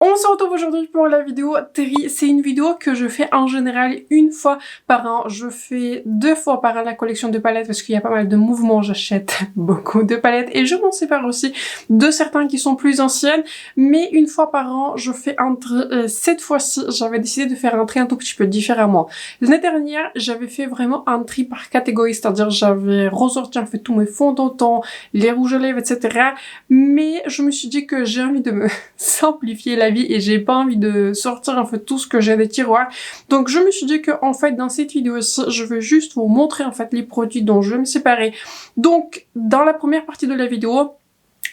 On se retrouve aujourd'hui pour la vidéo Terry. C'est une vidéo que je fais en général une fois par an. Je fais 2 fois par an la collection de palettes parce qu'il y a pas mal de mouvements. J'achète beaucoup de palettes et je m'en sépare aussi de certains qui sont plus anciennes. Mais une fois par an, je fais un tri. Cette fois-ci, j'avais décidé de faire un tri un tout petit peu différemment. L'année dernière, j'avais fait vraiment un tri par catégorie, c'est-à-dire j'avais ressorti en fait tous mes fonds de teint, les rouges à lèvres, etc. Mais je me suis dit que j'ai envie de me simplifier la vie et j'ai pas envie de sortir en fait tout ce que j'ai des tiroirs. Donc je me suis dit que en fait dans cette vidéo-ci, je vais juste vous montrer en fait les produits dont je vais me séparer. Donc dans la première partie de la vidéo,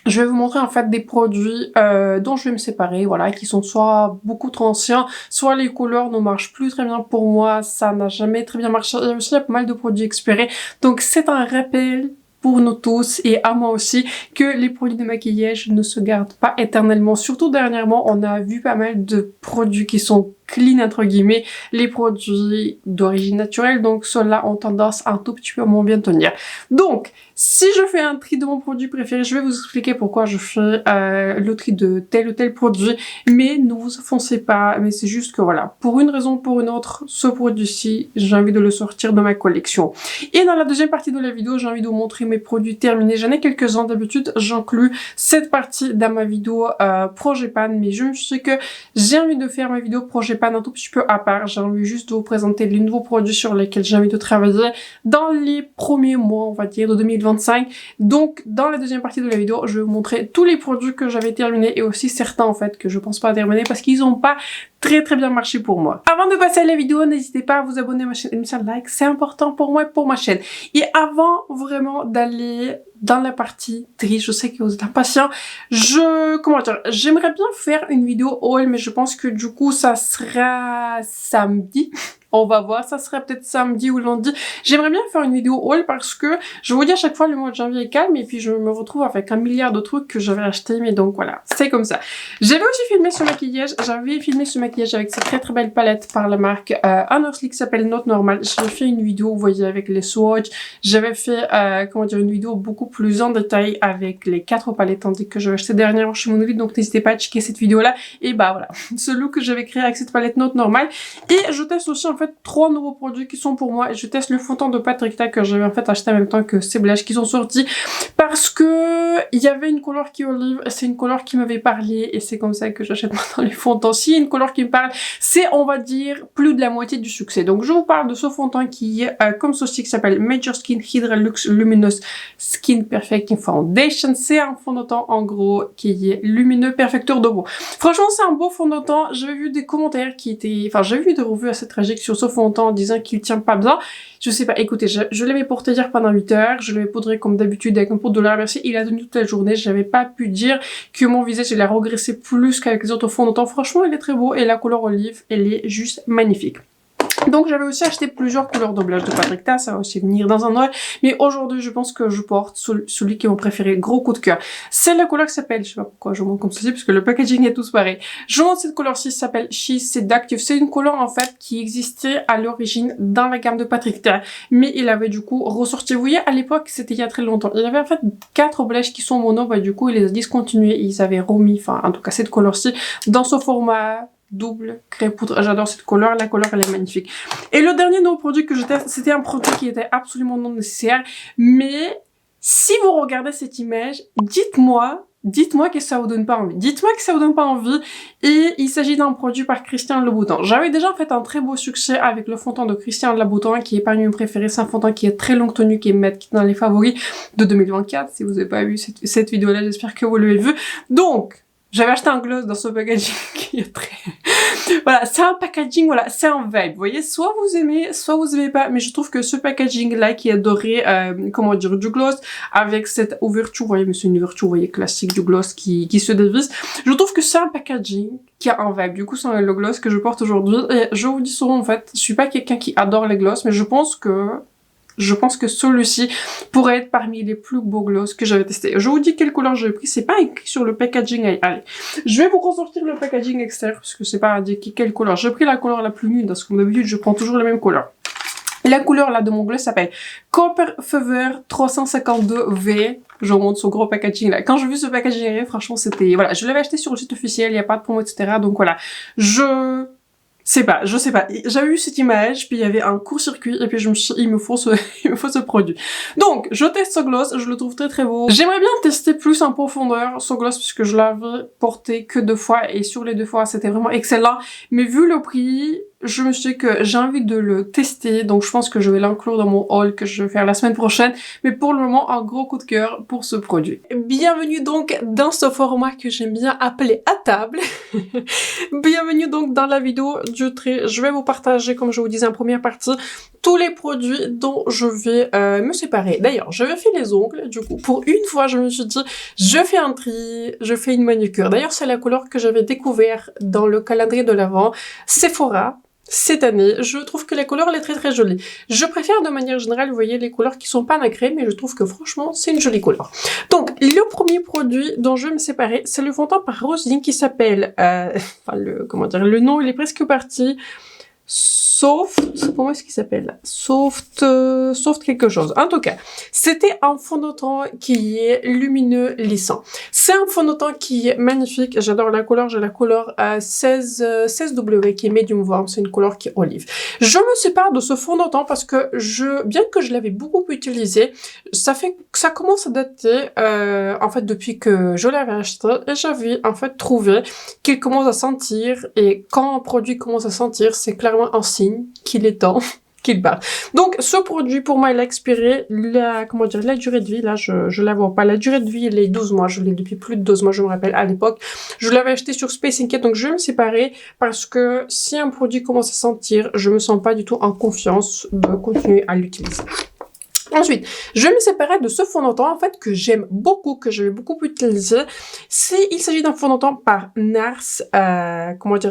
je vais vous montrer en fait des produits dont je vais me séparer, voilà, qui sont soit beaucoup trop anciens, soit les couleurs ne marchent plus très bien pour moi, ça n'a jamais très bien marché. Il y a aussi pas mal de produits expirés. Donc c'est un rappel pour nous tous et à moi aussi que les produits de maquillage ne se gardent pas éternellement. Surtout dernièrement, on a vu pas mal de produits qui sont clean entre guillemets, les produits d'origine naturelle, donc ceux-là ont tendance un tout petit peu à moins bien tenir. Donc, si je fais un tri de mon produit préféré, je vais vous expliquer pourquoi je fais le tri de tel ou tel produit, mais ne vous foncez pas, mais c'est juste que voilà, pour une raison ou pour une autre, ce produit-ci, j'ai envie de le sortir de ma collection. Et dans la deuxième partie de la vidéo, j'ai envie de vous montrer mes produits terminés. J'en ai quelques-uns d'habitude, j'inclus cette partie dans ma vidéo projet pan, mais je me suis dit que j'ai envie de faire ma vidéo projet pan un tout petit peu à part. J'ai envie juste de vous présenter les nouveaux produits sur lesquels j'ai envie de travailler dans les premiers mois, on va dire, de 2025. Donc, dans la deuxième partie de la vidéo, je vais vous montrer tous les produits que j'avais terminés et aussi certains, en fait, que je pense pas terminer parce qu'ils ont pas très bien marché pour moi. Avant de passer à la vidéo, n'hésitez pas à vous abonner à ma chaîne et me faire like, c'est important pour moi et pour ma chaîne. Et avant vraiment d'aller dans la partie tri, je sais que vous êtes impatients, j'aimerais bien faire une vidéo haul, mais je pense que du coup ça sera samedi. On va voir, ça serait peut-être samedi ou lundi. J'aimerais bien faire une vidéo haul parce que je vous dis à chaque fois le mois de janvier est calme et puis je me retrouve avec un milliard de trucs que j'avais acheté, mais donc voilà, c'est comme ça. J'avais aussi filmé ce maquillage, avec cette très belle palette par la marque Honorsly qui s'appelle Note Normal. J'avais fait une vidéo, vous voyez, avec les swatchs. J'avais fait, une vidéo beaucoup plus en détail avec les 4 palettes tandis que j'avais acheté dernièrement chez Monolith, donc n'hésitez pas à checker cette vidéo-là. Et bah voilà, ce look que j'avais créé avec cette palette Note Normal. Et je teste aussi en fait 3 nouveaux produits qui sont pour moi. Je teste le fond de teint de Patrick Ta que j'avais en fait acheté en même temps que ces blushes qui sont sortis parce que il y avait une couleur qui olive, c'est une couleur qui m'avait parlé et c'est comme ça que j'achète maintenant les fonds de teint. Si une couleur qui me parle, c'est on va dire plus de la moitié du succès. Donc je vous parle de ce fond de teint qui est comme ceci, qui s'appelle Major Skin Hydra Luxe Luminous Skin Perfecting Foundation. C'est un fond de teint en gros qui est lumineux, perfecteur de peau. Franchement c'est un beau fond de teint. J'avais vu des commentaires qui étaient, enfin j'avais vu des revues assez tragiques sur ce fond de teint en disant qu'il tient pas bien. Je sais pas, écoutez, je l'avais porté hier pendant 8 heures, je l'avais poudré comme d'habitude avec un poudre de la remercier, il a tenu toute la journée, j'avais pas pu dire que mon visage il a régressé plus qu'avec les autres fonds de teint. Franchement il est très beau et la couleur olive elle est juste magnifique. Donc j'avais aussi acheté plusieurs couleurs de blush de Patrick Ta, ça va aussi venir dans un Noël, mais aujourd'hui je pense que je porte celui qui est mon préféré, gros coup de cœur. C'est la couleur qui s'appelle, je sais pas pourquoi je montre comme ceci, parce que le packaging est tous pareil. Je montre cette couleur-ci, s'appelle She's Seductive. C'est une couleur en fait qui existait à l'origine dans la gamme de Patrick Ta, mais il avait du coup ressorti. Vous voyez, à l'époque, c'était il y a très longtemps. Il y avait en fait 4 blushs qui sont mono, bah du coup il les a discontinués, ils avaient remis, enfin en tout cas cette couleur-ci, dans ce format double crème poudre. J'adore cette couleur, la couleur elle est magnifique. Et le dernier nouveau produit que je teste, c'était un produit qui était absolument non nécessaire, mais si vous regardez cette image, dites-moi que ça vous donne pas envie. Dites-moi que ça vous donne pas envie. Et il s'agit d'un produit par Christian Louboutin. J'avais déjà fait un très beau succès avec le fond de teint de Christian Louboutin qui est parmi mes préférés. C'est un fond de teint qui est très longue tenue, qui est matte, qui est dans les favoris de 2024. Si vous n'avez pas vu cette vidéo-là, j'espère que vous l'avez vu. Donc, j'avais acheté un gloss dans ce packaging qui est très... Voilà, c'est un packaging, voilà, c'est un vibe. Vous voyez, soit vous aimez, soit vous aimez pas. Mais je trouve que ce packaging-là qui est doré, du gloss avec cette ouverture, vous voyez, mais c'est une ouverture, vous voyez, classique du gloss qui se dévisse. Je trouve que c'est un packaging qui a un vibe. Du coup, c'est le gloss que je porte aujourd'hui. Et je vous dis souvent, en fait, je suis pas quelqu'un qui adore les gloss, mais je pense que celui-ci pourrait être parmi les plus beaux gloss que j'avais testé. Je vous dis quelle couleur j'ai pris, c'est pas écrit sur le packaging. Allez, je vais vous ressortir le packaging extérieur parce que c'est pas indiqué quelle couleur. J'ai pris la couleur la plus nude parce que d'habitude je prends toujours la même couleur. La couleur là de mon gloss s'appelle Copper Fever 352V. Je remonte ce gros packaging là. Quand j'ai vu ce packaging, franchement c'était... Voilà, je l'avais acheté sur le site officiel, il n'y a pas de promo, etc. Donc voilà, je sais pas. J'avais eu cette image, puis il y avait un court-circuit, et puis je me suis dit, il me faut ce produit. Donc, je teste ce gloss, je le trouve très très beau. J'aimerais bien tester plus en profondeur ce gloss, puisque je l'avais porté que 2 fois, et sur les 2 fois, c'était vraiment excellent. Mais vu le prix, je me suis dit que j'ai envie de le tester, donc je pense que je vais l'inclure dans mon haul que je vais faire la semaine prochaine. Mais pour le moment, un gros coup de cœur pour ce produit. Bienvenue donc dans ce format que j'aime bien appeler à table. Bienvenue donc dans la vidéo du trait. Je vais vous partager, comme je vous disais en première partie, tous les produits dont je vais me séparer. D'ailleurs, j'avais fait les ongles, du coup, pour une fois, je me suis dit, je fais un tri, je fais une manucure. D'ailleurs, c'est la couleur que j'avais découvert dans le calendrier de l'Avent, Sephora. Cette année, je trouve que la couleur elle est très très jolie. Je préfère de manière générale, vous voyez, les couleurs qui sont pas nacrées, mais je trouve que franchement, c'est une jolie couleur. Donc, le premier produit dont je vais me séparer, c'est le fond de teint par Roselyne qui s'appelle, le nom il est presque parti. Soft, comment est-ce qu'il s'appelle? Soft quelque chose. En tout cas, c'était un fond de teint qui est lumineux, lissant. C'est un fond de teint qui est magnifique. J'adore la couleur. J'ai la couleur 16W qui est medium warm. C'est une couleur qui est olive. Je me sépare de ce fond de teint parce que bien que je l'avais beaucoup utilisé, ça commence à dater, en fait, depuis que je l'avais acheté et j'avais, en fait, trouvé qu'il commence à sentir, et quand un produit commence à sentir, c'est clairement un signe qu'il est temps qu'il part. Donc, ce produit, pour moi, il a expiré la durée de vie. Là, je la vois pas. La durée de vie, elle est 12 mois. Je l'ai depuis plus de 12 mois, je me rappelle, à l'époque. Je l'avais acheté sur Space Inc. Donc, je vais me séparer parce que si un produit commence à sentir, je me sens pas du tout en confiance de continuer à l'utiliser. Ensuite, je vais me séparer de ce fond de teint, en fait, que j'aime beaucoup, que je vais beaucoup utiliser. Il s'agit d'un fond de teint par NARS,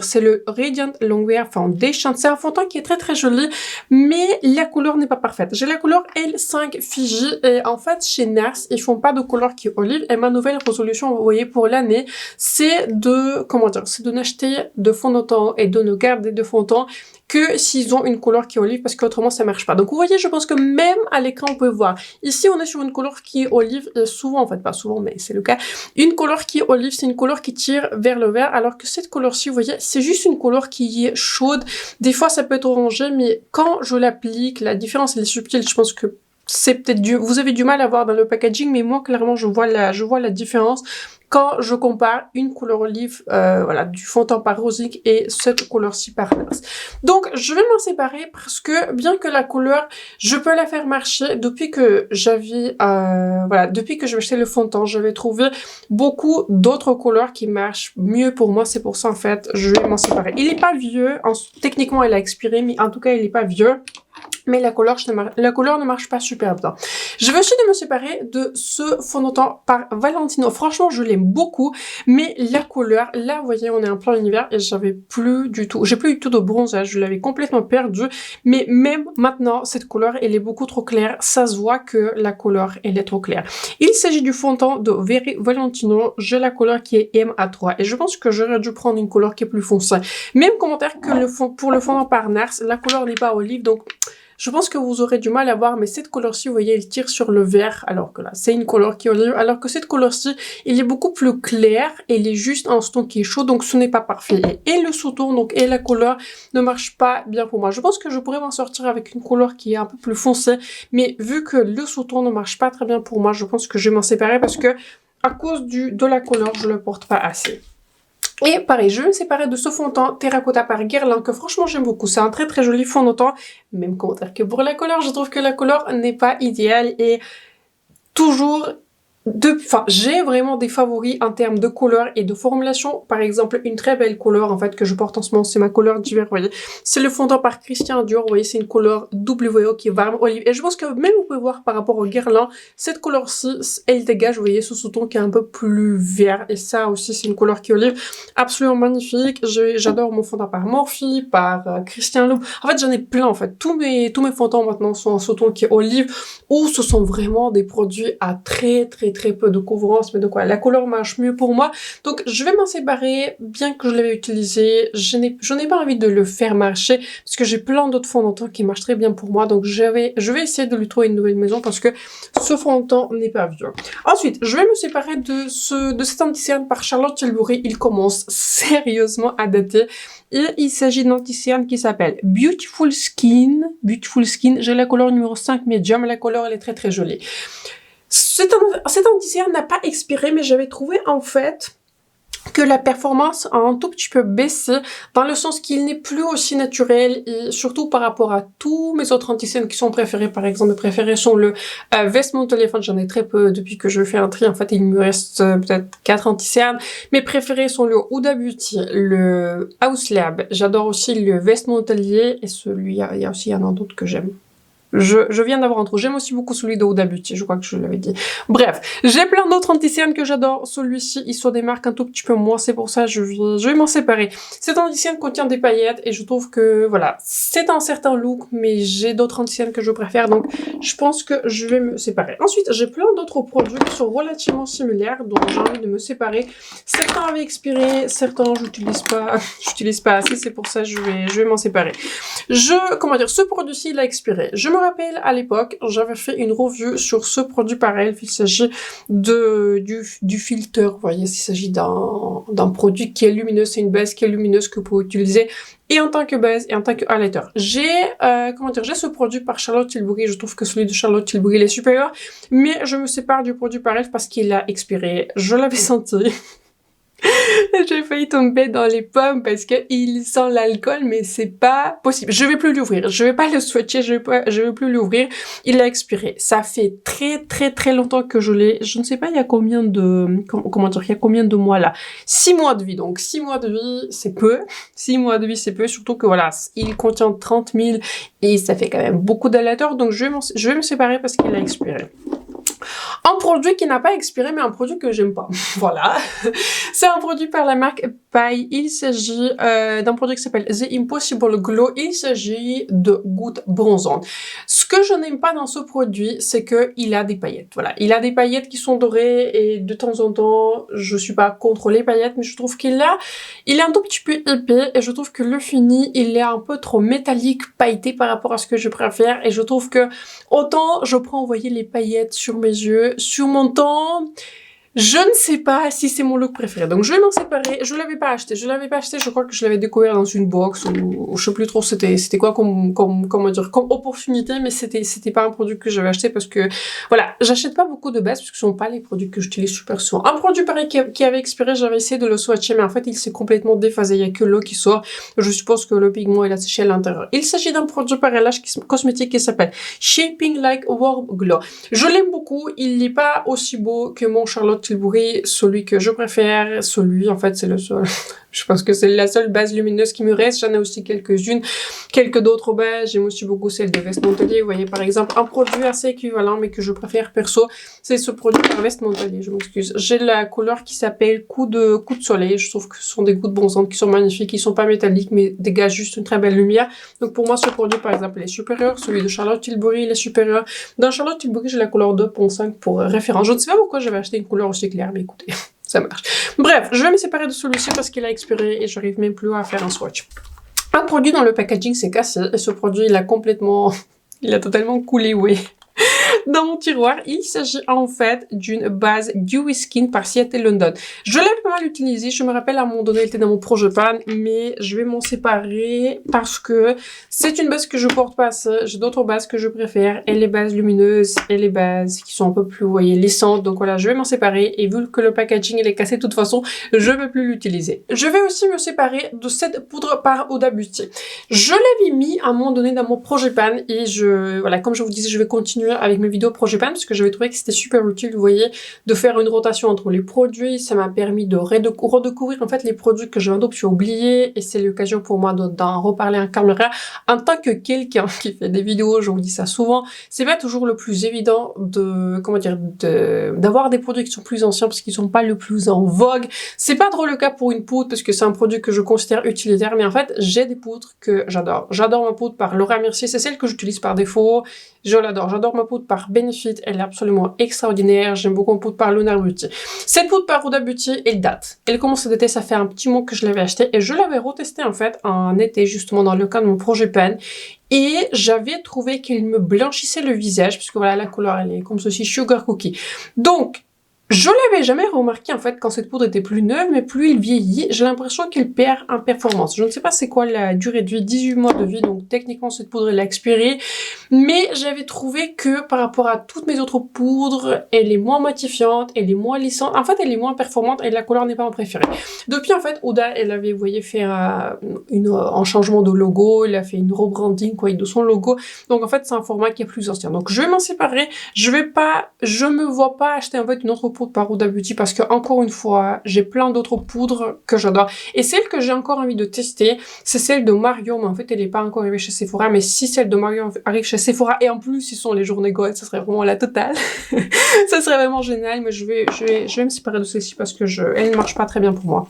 c'est le Radiant Longwear Foundation. C'est un fond de teint qui est très très joli, mais la couleur n'est pas parfaite. J'ai la couleur L5 Fiji, et en fait, chez NARS, ils font pas de couleur qui est olive, et ma nouvelle résolution, vous voyez, pour l'année, c'est de n'acheter de fond de teint et de ne garder de fond de teint que s'ils ont une couleur qui est olive, parce qu'autrement ça marche pas. Donc vous voyez, je pense que même à l'écran on peut voir. Ici on est sur une couleur qui est olive, et souvent, en fait pas souvent, mais c'est le cas, une couleur qui est olive, c'est une couleur qui tire vers le vert, alors que cette couleur-ci, vous voyez, c'est juste une couleur qui est chaude. Des fois ça peut être orangé, mais quand je l'applique, la différence elle est subtile. Je pense que c'est peut-être vous avez du mal à voir dans le packaging, mais moi clairement je vois la différence quand je compare une couleur olive, du fond de teint par Roselyne et cette couleur-ci par NARS. Donc, je vais m'en séparer parce que, bien que la couleur, je peux la faire marcher. Depuis que j'avais acheté le fond de teint, j'avais trouvé beaucoup d'autres couleurs qui marchent mieux pour moi. C'est pour ça, en fait, je vais m'en séparer. Il est pas vieux. Techniquement, il a expiré, mais en tout cas, il est pas vieux. Mais la couleur ne marche pas super bien. Je vais aussi me séparer de ce fond de teint par Valentino. Franchement, je l'aime beaucoup, mais la couleur, là, vous voyez, on est en plein hiver et j'ai plus du tout de bronzage, je l'avais complètement perdu. Mais même maintenant, cette couleur, elle est beaucoup trop claire. Ça se voit que la couleur, elle est trop claire. Il s'agit du fond de teint de Valentino. J'ai la couleur qui est MA3 et je pense que j'aurais dû prendre une couleur qui est plus foncée. Même commentaire que pour le fond de teint par NARS, la couleur n'est pas olive, donc je pense que vous aurez du mal à voir, mais cette couleur-ci, vous voyez, elle tire sur le vert, alors que là, c'est une couleur qui est olive, alors que cette couleur-ci, elle est beaucoup plus claire, elle est juste un ton qui est chaud, donc ce n'est pas parfait. Et le sous-ton, et la couleur ne marche pas bien pour moi. Je pense que je pourrais m'en sortir avec une couleur qui est un peu plus foncée, mais vu que le sous-ton ne marche pas très bien pour moi, je pense que je vais m'en séparer parce que, à cause de la couleur, je le porte pas assez. Et pareil, je vais me séparer de ce fond de teint Terracotta par Guerlain, que franchement j'aime beaucoup. C'est un très très joli fond de teint. Même commentaire que pour la couleur, je trouve que la couleur n'est pas idéale et toujours... j'ai vraiment des favoris en termes de couleur et de formulation. Par exemple, une très belle couleur, en fait, que je porte en ce moment, c'est ma couleur d'hiver, vous voyez. C'est le fond de teint par Christian Dior, vous voyez, c'est une couleur WO qui est warm olive. Et je pense que même vous pouvez voir par rapport au Guerlain, cette couleur-ci, elle dégage, vous voyez, ce sous-ton qui est un peu plus vert. Et ça aussi, c'est une couleur qui est olive. Absolument magnifique. J'adore mon fond de teint par Morphe, par Christian Louboutin. En fait, j'en ai plein, en fait. Tous mes fonds de teint maintenant sont en sous-ton qui est olive, ou ce sont vraiment des produits à très très très peu de couvrance, mais donc voilà, la couleur marche mieux pour moi. Donc je vais m'en séparer, bien que je l'avais utilisé, je n'ai pas envie de le faire marcher, parce que j'ai plein d'autres fonds de teint qui marchent très bien pour moi, donc je vais essayer de lui trouver une nouvelle maison, parce que ce fond de teint n'est pas vieux. Ensuite, je vais me séparer de cet anti-cerne par Charlotte Tilbury. Il commence sérieusement à dater. Et il s'agit d'un anti-cerne qui s'appelle Beautiful Skin. Beautiful Skin, j'ai la couleur numéro 5 Medium, la couleur elle est très très jolie. Cet anti-cerne n'a pas expiré, mais j'avais trouvé en fait que la performance a un tout petit peu baissé, dans le sens qu'il n'est plus aussi naturel, et surtout par rapport à tous mes autres anti-cernes qui sont préférés. Par exemple, mes préférés sont le Vest Monthly, enfin j'en ai très peu depuis que je fais un tri, en fait il me reste peut-être 4 anti-cernes. Mes préférés sont le Huda Beauty, le House Lab, j'adore aussi le Vest Monthly, et celui, il y a aussi un autre que j'aime. Je viens d'avoir un trou. J'aime aussi beaucoup celui de Huda Beauty, je crois que je l'avais dit. Bref, j'ai plein d'autres anti-cernes que j'adore. Celui-ci, il soit des marques un tout petit peu moins, c'est pour ça je vais m'en séparer. Cet anti-cerne contient des paillettes et je trouve que, voilà, c'est un certain look, mais j'ai d'autres anti-cernes que je préfère, donc je pense que je vais me séparer. Ensuite, j'ai plein d'autres produits qui sont relativement similaires, dont j'ai envie de me séparer. Certains avaient expiré, certains j'utilise pas assez, c'est pour ça que je vais m'en séparer. Comment dire, ce produit-ci, il a expiré. Je me rappelle, à l'époque, j'avais fait une review sur ce produit pareil. Il s'agit du filter. Vous voyez, il s'agit d'un produit qui est lumineux. C'est une base qui est lumineuse que vous pouvez utiliser et en tant que base et en tant que highlighter. J'ai ce produit par Charlotte Tilbury. Je trouve que celui de Charlotte Tilbury, il est supérieur. Mais je me sépare du produit pareil parce qu'il a expiré. Je l'avais senti. J'ai failli tomber dans les pommes parce que il sent l'alcool, mais c'est pas possible. Je vais plus l'ouvrir. Je vais pas le swatcher. Je vais plus l'ouvrir. Il a expiré. Ça fait très longtemps que je l'ai. Je ne sais pas il y a combien de, il y a combien de mois là. 6 mois de vie. Donc 6 mois de vie, c'est peu. 6 mois de vie, c'est peu. Surtout que voilà, il contient 30 000 et ça fait quand même beaucoup d'highlighter. Donc je vais me séparer parce qu'il a expiré. Un produit qui n'a pas expiré, mais un produit que j'aime pas. Voilà. C'est un produit par la marque Paille. Il s'agit d'un produit qui s'appelle The Impossible Glow. Il s'agit de gouttes bronzantes. Ce que je n'aime pas dans ce produit, c'est que il a des paillettes. Voilà. Il a des paillettes qui sont dorées et de temps en temps, je suis pas contre les paillettes, mais je trouve il est un tout petit peu épais et je trouve que le fini, il est un peu trop métallique, pailleté par rapport à ce que je préfère et je trouve que autant je prends, vous voyez, les paillettes sur mes yeux, sur mon temps, je ne sais pas si c'est mon look préféré. Donc je vais m'en séparer. Je l'avais pas acheté. Je crois que je l'avais découvert dans une box ou je sais plus trop c'était quoi comme opportunité, mais c'était pas un produit que j'avais acheté parce que voilà, j'achète pas beaucoup de bases parce que ce sont pas les produits que j'utilise super souvent. Un produit pareil qui avait expiré, j'avais essayé de le swatcher, mais en fait il s'est complètement déphasé. Il y a que l'eau qui sort. Je suppose que le pigment il a séché à l'intérieur. Il s'agit d'un produit par LH cosmétique qui s'appelle Shaping Like Warm Glow. Je l'aime beaucoup. Il n'est pas aussi beau que mon Charlotte Tilbury, celui que je préfère, en fait c'est le seul. Je pense que c'est la seule base lumineuse qui me reste. J'en ai aussi quelques-unes, quelques d'autres bases. J'aime aussi beaucoup celle de Vest Monthly. Vous voyez par exemple un produit assez équivalent mais que je préfère perso, c'est ce produit par Vest Monthly. Je m'excuse. J'ai la couleur qui s'appelle coup de soleil. Je trouve que ce sont des gouttes bronzantes qui sont magnifiques, qui sont pas métalliques mais dégagent juste une très belle lumière. Donc pour moi ce produit par exemple il est supérieur. Celui de Charlotte Tilbury il est supérieur. Dans Charlotte Tilbury j'ai la couleur 2.5 pour référence. Je ne sais pas pourquoi j'avais acheté une couleur aussi claire, mais écoutez, ça marche. Bref, je vais me séparer de celui-ci parce qu'il a expiré et j'arrive même plus à faire un swatch. Un produit dont le packaging s'est cassé et ce produit il a totalement coulé, oui. Dans mon tiroir, il s'agit en fait d'une base Dewy Skin par Seattle London. Je l'ai pas mal utilisée, je me rappelle à un moment donné, elle était dans mon projet pan, mais je vais m'en séparer parce que c'est une base que je porte pas assez. J'ai d'autres bases que je préfère, et les bases lumineuses, et les bases qui sont un peu plus, vous voyez, lissantes. Donc voilà, je vais m'en séparer, et vu que le packaging il est cassé de toute façon, je ne vais plus l'utiliser. Je vais aussi me séparer de cette poudre par Huda Beauty. Je l'avais mis à un moment donné dans mon projet pan, et voilà, comme je vous disais, je vais continuer avec mes vidéo projet pan parce que j'avais trouvé que c'était super utile, vous voyez, de faire une rotation entre les produits. Ça m'a permis de redécouvrir en fait les produits que j'avais un peu oubliés et c'est l'occasion pour moi d'en reparler en caméra. En tant que quelqu'un qui fait des vidéos, je vous dis ça souvent, c'est pas toujours le plus évident d'avoir des produits qui sont plus anciens parce qu'ils sont pas le plus en vogue. C'est pas trop le cas pour une poudre parce que c'est un produit que je considère utilitaire, mais en fait j'ai des poudres que j'adore. J'adore ma poudre par Laura Mercier, c'est celle que j'utilise par défaut. Je l'adore. J'adore ma poudre par par Benefit, elle est absolument extraordinaire. J'aime beaucoup la poudre par Lunar Beauty. Cette poudre par Huda Beauty, elle date. Elle commence à dater, ça fait un petit mois que je l'avais achetée et je l'avais retestée en fait en été justement dans le cadre de mon projet pan. Et j'avais trouvé qu'elle me blanchissait le visage, puisque voilà, la couleur elle est comme ceci, Sugar Cookie. Donc, je l'avais jamais remarqué en fait quand cette poudre était plus neuve, mais plus il vieillit, j'ai l'impression qu'il perd en performance. Je ne sais pas c'est quoi la durée de vie, 18 mois de vie, donc techniquement cette poudre elle a expiré, mais j'avais trouvé que par rapport à toutes mes autres poudres, elle est moins matifiante, elle est moins lissante, en fait elle est moins performante et la couleur n'est pas mon préféré. Depuis en fait, Huda elle avait, vous voyez, fait un changement de logo, elle a fait une rebranding quoi, de son logo, donc en fait c'est un format qui est plus ancien. Donc je vais m'en séparer, je me vois pas acheter en fait une autre poudre par Huda Beauty parce que encore une fois j'ai plein d'autres poudres que j'adore et celle que j'ai encore envie de tester c'est celle de Mario, mais en fait elle n'est pas encore arrivée chez Sephora, mais si celle de Mario arrive chez Sephora et en plus ils sont les journées Gold, ça serait vraiment la totale. Ça serait vraiment génial, mais je vais me séparer de celle-ci parce que elle ne marche pas très bien pour moi.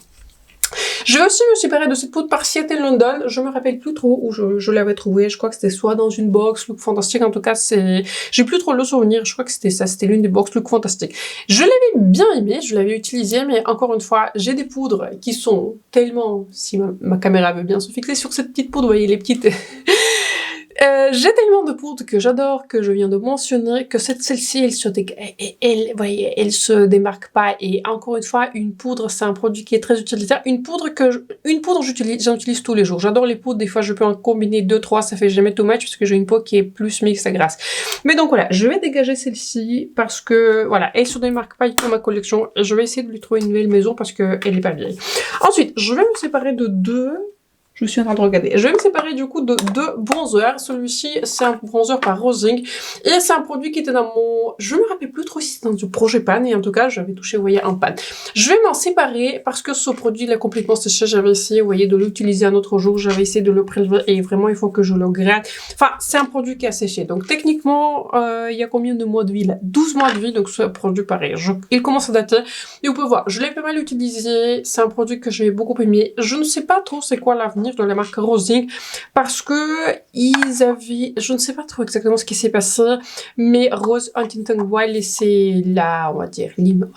Je vais aussi me séparer de cette poudre par Seattle London. Je me rappelle plus trop où je l'avais trouvée. Je crois que c'était soit dans une box Look Fantastique. En tout cas, j'ai plus trop le souvenir. Je crois que c'était ça. C'était l'une des box Look Fantastique. Je l'avais bien aimée. Je l'avais utilisée. Mais encore une fois, j'ai des poudres qui sont tellement, si ma caméra veut bien se fixer sur cette petite poudre, vous voyez les petites... j'ai tellement de poudres que j'adore, que je viens de mentionner, que celle-ci, elle se démarque pas. Et encore une fois, une poudre, c'est un produit qui est très utilitaire. Une poudre j'en utilise tous les jours. J'adore les poudres. Des fois, je peux en combiner 2, 3, ça fait jamais too much parce que j'ai une peau qui est plus mixte à grasse. Mais donc voilà, je vais dégager celle-ci parce que voilà, elle se démarque pas pour ma collection. Je vais essayer de lui trouver une nouvelle maison parce que elle est pas vieille. Ensuite, je vais me séparer de deux. Je suis en train de regarder. Je vais me séparer du coup de deux bronzers. Celui-ci, c'est un bronzer par Rosing. Et c'est un produit qui était dans mon... Je me rappelle plus trop si c'était dans du projet pan. Et en tout cas, j'avais touché, vous voyez, un pan. Je vais m'en séparer parce que ce produit, il est complètement séché. J'avais essayé, vous voyez, de l'utiliser un autre jour. J'avais essayé de le prélever. Et vraiment, il faut que je le gratte. Enfin, c'est un produit qui a séché. Donc, techniquement, il y a combien de mois de vie là? 12 mois de vie. Donc, c'est un produit pareil. Il commence à dater. Et vous pouvez voir, je l'ai pas mal utilisé. C'est un produit que j'ai beaucoup aimé. Je ne sais pas trop c'est quoi l'avenir de la marque Rosing parce que je ne sais pas trop exactement ce qui s'est passé, mais Rose Huntington Wild laissait on va dire,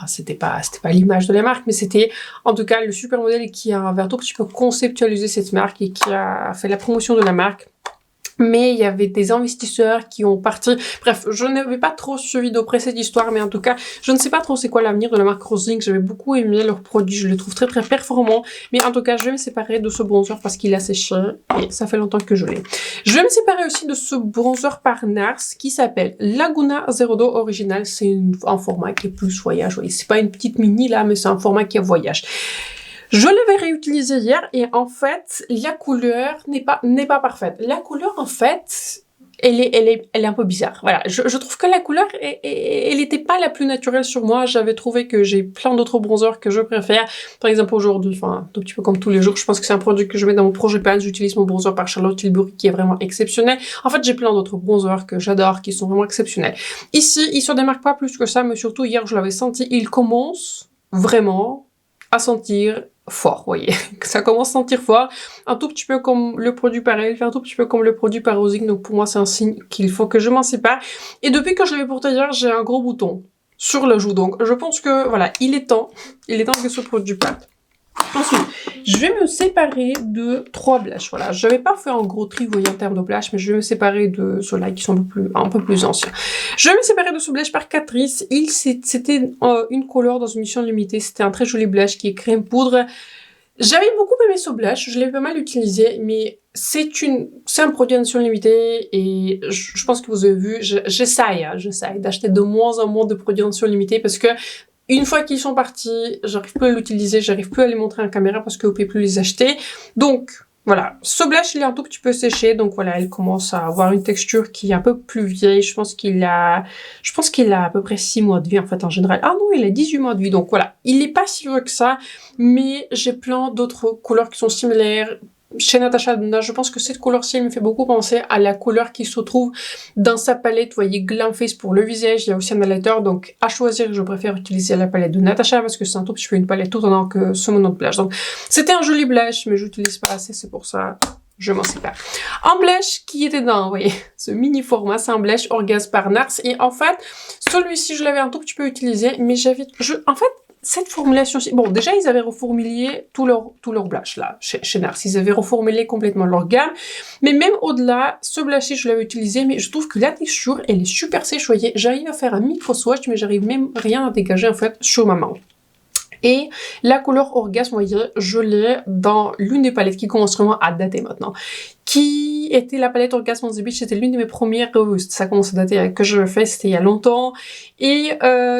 c'était pas l'image de la marque, mais c'était en tout cas le super modèle qui avait un tout petit peu conceptualisé cette marque et qui a fait la promotion de la marque. Mais il y avait des investisseurs qui ont parti. Bref, je n'avais pas trop suivi de près cette histoire, mais en tout cas, je ne sais pas trop c'est quoi l'avenir de la marque Rosing. J'avais beaucoup aimé leurs produits, je les trouve très très performants. Mais en tout cas, je vais me séparer de ce bronzer parce qu'il a séché et ça fait longtemps que je l'ai. Je vais me séparer aussi de ce bronzer par Nars qui s'appelle Laguna 02 Original. C'est un format qui est plus voyage. Vous voyez, c'est pas une petite mini là, mais c'est un format qui est voyage. Je l'avais réutilisé hier et en fait, la couleur n'est pas parfaite. La couleur, en fait, elle est un peu bizarre. Voilà, je trouve que la couleur, elle n'était pas la plus naturelle sur moi. J'avais trouvé que j'ai plein d'autres bronzers que je préfère. Par exemple, aujourd'hui, enfin, un tout petit peu comme tous les jours, je pense que c'est un produit que je mets dans mon projet pan. J'utilise mon bronzer par Charlotte Tilbury qui est vraiment exceptionnel. En fait, j'ai plein d'autres bronzers que j'adore, qui sont vraiment exceptionnels. Ici, il se démarque pas plus que ça, mais surtout hier, je l'avais senti, il commence vraiment à sentir fort, vous voyez, ça commence à sentir fort, un tout petit peu comme le produit par Elf, un tout petit peu comme le produit par Rosing, donc pour moi c'est un signe qu'il faut que je m'en sépare. Et depuis que je l'avais porté hier, j'ai un gros bouton sur la joue, donc je pense que voilà, il est temps que ce produit parte. Ensuite, je vais me séparer de 3 blushes. Voilà, je n'avais pas fait un gros tri, vous voyez, en termes de blush, mais je vais me séparer de ceux-là qui sont un peu plus anciens. Je vais me séparer de ce blush par Catrice. C'était une couleur dans une édition limitée. C'était un très joli blush qui est crème poudre. J'avais beaucoup aimé ce blush, je l'ai pas mal utilisé, mais c'est un produit en édition limitée et je pense que vous avez vu, j'essaye d'acheter de moins en moins de produits en édition limitée parce que une fois qu'ils sont partis, j'arrive plus à l'utiliser, j'arrive plus à les montrer en caméra parce que vous pouvez plus les acheter. Donc, voilà. Ce blush, il est un tout petit peu séché. Donc, voilà, elle commence à avoir une texture qui est un peu plus vieille. Je pense qu'il a à peu près 6 mois de vie, en fait, en général. Ah non, il a 18 mois de vie. Donc, voilà. Il est pas si vieux que ça. Mais j'ai plein d'autres couleurs qui sont similaires. Chez Natasha Denona, je pense que cette couleur-ci me fait beaucoup penser à la couleur qui se trouve dans sa palette, vous voyez, Glam Face pour le visage, il y a aussi un highlighter, donc à choisir, je préfère utiliser la palette de Natasha parce que c'est un tout petit peu une palette tout en que ce moment de blush. Donc c'était un joli blush, mais j'utilise pas assez, c'est pour ça, je m'en sépare. Un blush qui était dans, vous voyez, ce mini format, c'est un blush Orgasme par NARS. Et en fait, celui-ci, je l'avais un tout petit peu utilisé, mais en fait, cette formulation-ci, bon, déjà, ils avaient reformulé tout leur blush, là, chez NARS. Ils avaient reformulé complètement leur gamme. Mais même au-delà, ce blush-ci, je l'avais utilisé, mais je trouve que la texture, elle est super sèche, vous voyez. J'arrive à faire un micro-swatch, mais j'arrive même rien à dégager, en fait, sur ma main. Et la couleur Orgasme, vous voyez, je l'ai dans l'une des palettes qui commence vraiment à dater maintenant. Qui était la palette Orgasme on the Beach, c'était l'une de mes premières revues. Ça commence à dater, que je fais, c'était il y a longtemps. Et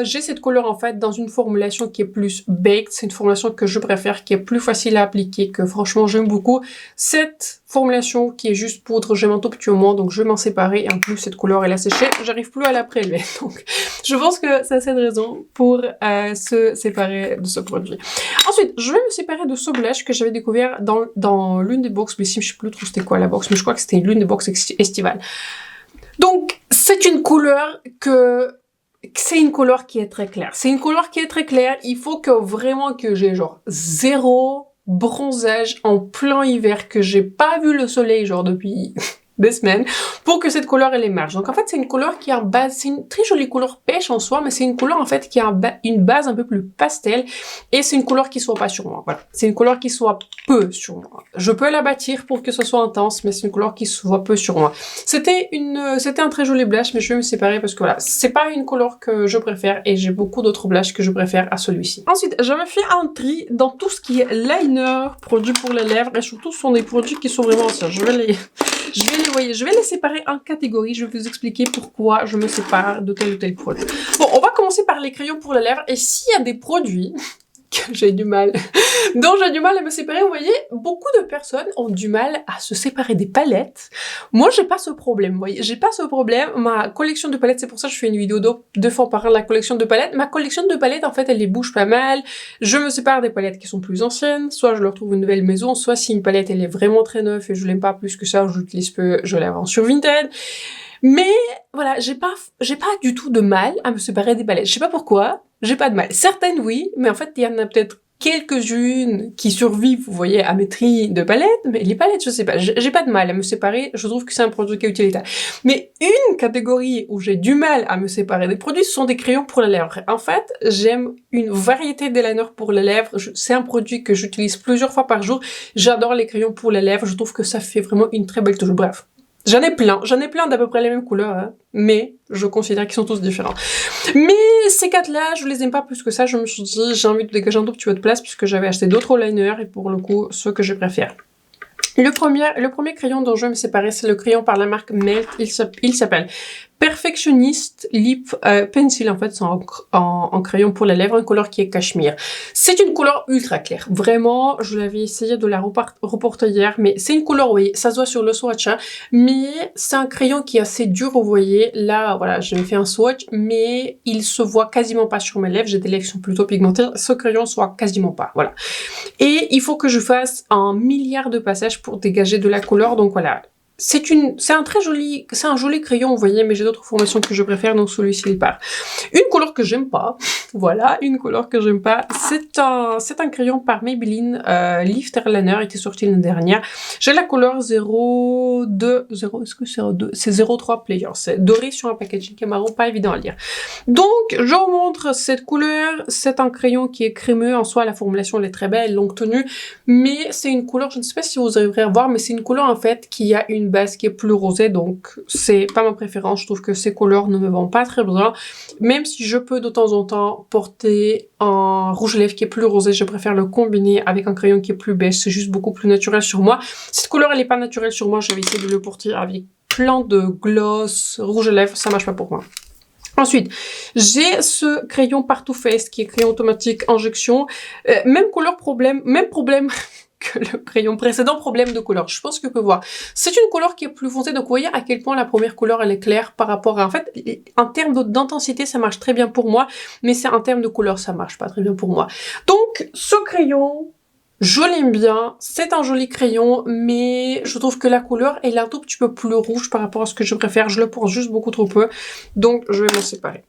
j'ai cette couleur en fait dans une formulation qui est plus baked. C'est une formulation que je préfère, qui est plus facile à appliquer, que franchement j'aime beaucoup. Cette formulation qui est juste poudre, j'aime un tout petit moment, donc je vais m'en séparer. Et en plus cette couleur elle a séché, j'arrive plus à la prélever. Donc je pense que c'est assez de raison pour se séparer de ce produit. Ensuite, je vais me séparer de ce blush que j'avais découvert dans l'une des box, mais si je sais plus trop c'était quoi la box, mais je crois que c'était l'une des box estivales. Donc, c'est une couleur qui est très claire. C'est une couleur qui est très claire. Il faut que vraiment que j'ai genre zéro bronzage en plein hiver, que j'ai pas vu le soleil genre depuis des semaines, pour que cette couleur elle émerge. Donc en fait c'est une couleur qui a une base, c'est une très jolie couleur pêche en soi, mais c'est une couleur en fait qui a une base un peu plus pastel, et c'est une couleur qui soit pas sur moi, voilà. C'est une couleur qui soit peu sur moi. Je peux la bâtir pour que ce soit intense, mais c'est une couleur qui soit peu sur moi. C'était un très joli blush, mais je vais me séparer parce que voilà, c'est pas une couleur que je préfère, et j'ai beaucoup d'autres blushs que je préfère à celui-ci. Ensuite, j'avais fait un tri dans tout ce qui est liner, produits pour les lèvres, et surtout ce sont des produits qui sont vraiment anciens. Je vais les séparer en catégories. Je vais vous expliquer pourquoi je me sépare de tel ou tel produit. Bon, on va commencer par les crayons pour les lèvres. Et s'il y a des produits que j'ai du mal à me séparer, vous voyez, beaucoup de personnes ont du mal à se séparer des palettes. Moi, j'ai pas ce problème, vous voyez, j'ai pas ce problème. Ma collection de palettes, c'est pour ça que je fais une vidéo deux fois par an, la collection de palettes. Ma collection de palettes, en fait, elle les bouge pas mal. Je me sépare des palettes qui sont plus anciennes, soit je leur trouve une nouvelle maison, soit si une palette, elle est vraiment très neuve et je l'aime pas plus que ça, je l'utilise peu, je la vends sur Vinted. Mais voilà, j'ai pas du tout de mal à me séparer des palettes. Je sais pas pourquoi, j'ai pas de mal. Certaines oui, mais en fait il y en a peut-être quelques-unes qui survivent, vous voyez, à mes tris de palettes, mais les palettes, je sais pas, j'ai pas de mal à me séparer, je trouve que c'est un produit qui est utilitaire. Mais une catégorie où j'ai du mal à me séparer des produits, ce sont des crayons pour les lèvres. En fait, j'aime une variété d'eyeliner pour les lèvres, c'est un produit que j'utilise plusieurs fois par jour, j'adore les crayons pour les lèvres, je trouve que ça fait vraiment une très belle touche, bref. J'en ai plein d'à peu près les mêmes couleurs, hein, mais je considère qu'ils sont tous différents. Mais ces quatre-là, je les aime pas plus que ça, je me suis dit, j'ai envie de dégager un tout petit peu de place puisque j'avais acheté d'autres liners et pour le coup, ceux que je préfère. Le premier crayon dont je vais me séparer, c'est le crayon par la marque Melt, il s'appelle Perfectionist Lip Pencil, en fait c'est en crayon pour les lèvres, une couleur qui est cachemire. C'est une couleur ultra claire, vraiment, je l'avais essayé de la reporter hier, mais c'est une couleur, oui, ça se voit sur le swatch, hein, mais c'est un crayon qui est assez dur, vous voyez, là, voilà, j'ai fait un swatch, mais il se voit quasiment pas sur mes lèvres, j'ai des lèvres qui sont plutôt pigmentées, ce crayon se voit quasiment pas, voilà. Et il faut que je fasse un milliard de passages pour dégager de la couleur, donc voilà. C'est un joli crayon, vous voyez, mais j'ai d'autres formations que je préfère, donc celui-ci il part. Une couleur que j'aime pas, voilà, une couleur que j'aime pas, c'est un crayon par Maybelline, Lifter Liner, il était sorti l'année dernière. J'ai la couleur 02, est-ce que c'est 02? C'est 03 Player, c'est doré sur un packaging qui est marron, pas évident à lire. Donc, je vous montre cette couleur, c'est un crayon qui est crémeux, en soi la formulation elle est très belle, longue tenue, mais c'est une couleur, je ne sais pas si vous arriverez à voir, mais c'est une couleur en fait qui a une base qui est plus rosée, donc c'est pas ma préférence, je trouve que ces couleurs ne me vont pas très bien, même si je peux de temps en temps porter un rouge à lèvres qui est plus rosé, je préfère le combiner avec un crayon qui est plus beige, c'est juste beaucoup plus naturel sur moi. Cette couleur elle est pas naturelle sur moi, je vais essayer de le porter avec plein de gloss, rouge à lèvres, ça marche pas pour moi. Ensuite, j'ai ce crayon par Too Faced qui est crayon automatique injection, même couleur même problème que le crayon précédent, problème de couleur. Je pense que vous pouvez voir. C'est une couleur qui est plus foncée, donc vous voyez à quel point la première couleur elle est claire par rapport à... En fait, en termes d'intensité, ça marche très bien pour moi, mais c'est en termes de couleur, ça marche pas très bien pour moi. Donc, ce crayon, Je l'aime bien, c'est un joli crayon, mais je trouve que la couleur elle est un tout petit peu plus rouge par rapport à ce que je préfère. Je le porte juste beaucoup trop peu, donc je vais m'en séparer.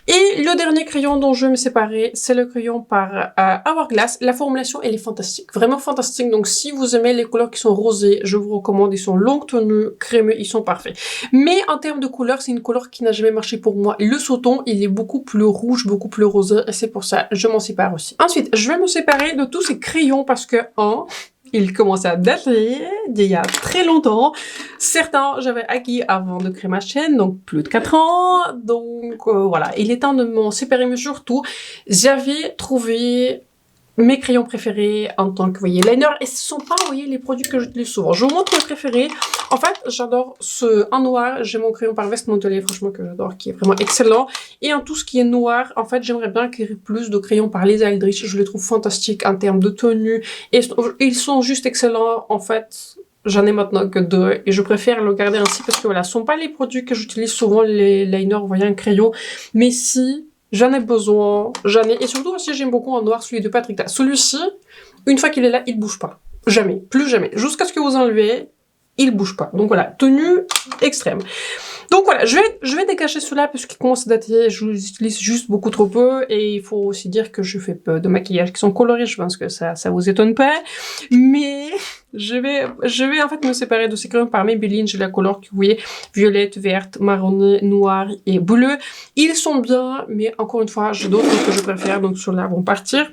Et le dernier crayon dont je vais me séparer, c'est le crayon par Hourglass. La formulation, elle est fantastique, vraiment fantastique. Donc si vous aimez les couleurs qui sont rosées, je vous recommande. Ils sont longue tenue, crémeux, ils sont parfaits. Mais en termes de couleur, c'est une couleur qui n'a jamais marché pour moi. Le Sauton, il est beaucoup plus rouge, beaucoup plus rosé, et c'est pour ça je m'en sépare aussi. Ensuite, je vais me séparer de tous ces crayons parce que, il commence à dater d'il y a très longtemps. Certains, j'avais acquis avant de créer ma chaîne, donc plus de 4 ans. Donc voilà, il est temps de m'en séparer, mais surtout, j'avais trouvé mes crayons préférés en tant que, vous voyez, liner. Et ce sont pas, vous voyez, les produits que j'utilise souvent. Je vous montre mes préférés. En fait, j'adore en noir. J'ai mon crayon par Vestmontelier, franchement, que j'adore, qui est vraiment excellent. Et en tout ce qui est noir, en fait, j'aimerais bien acquérir plus de crayons par Lisa Eldridge. Je les trouve fantastiques en termes de tenue. Et ils sont juste excellents, en fait. J'en ai maintenant que 2 et je préfère le garder ainsi parce que voilà, ce sont pas les produits que j'utilise souvent, les liners, vous voyez, un crayon. Mais si j'en ai besoin, et surtout aussi j'aime beaucoup en noir celui de Patrick Ta. Celui-ci, une fois qu'il est là, il bouge pas. Jamais, plus jamais. Jusqu'à ce que vous enlevez, il bouge pas. Donc voilà, tenue extrême. Donc voilà, je vais décacher cela parce qu'il commence à dater, je l'utilise juste beaucoup trop peu et il faut aussi dire que je fais peu de maquillage qui sont colorés, je pense que ça vous étonne pas. Mais je vais en fait me séparer de ces crayons par Maybelline. J'ai la couleur que vous voyez, violette, verte, marronné, noir et bleu. Ils sont bien, mais encore une fois, j'ai d'autres que je préfère, donc ceux-là vont partir.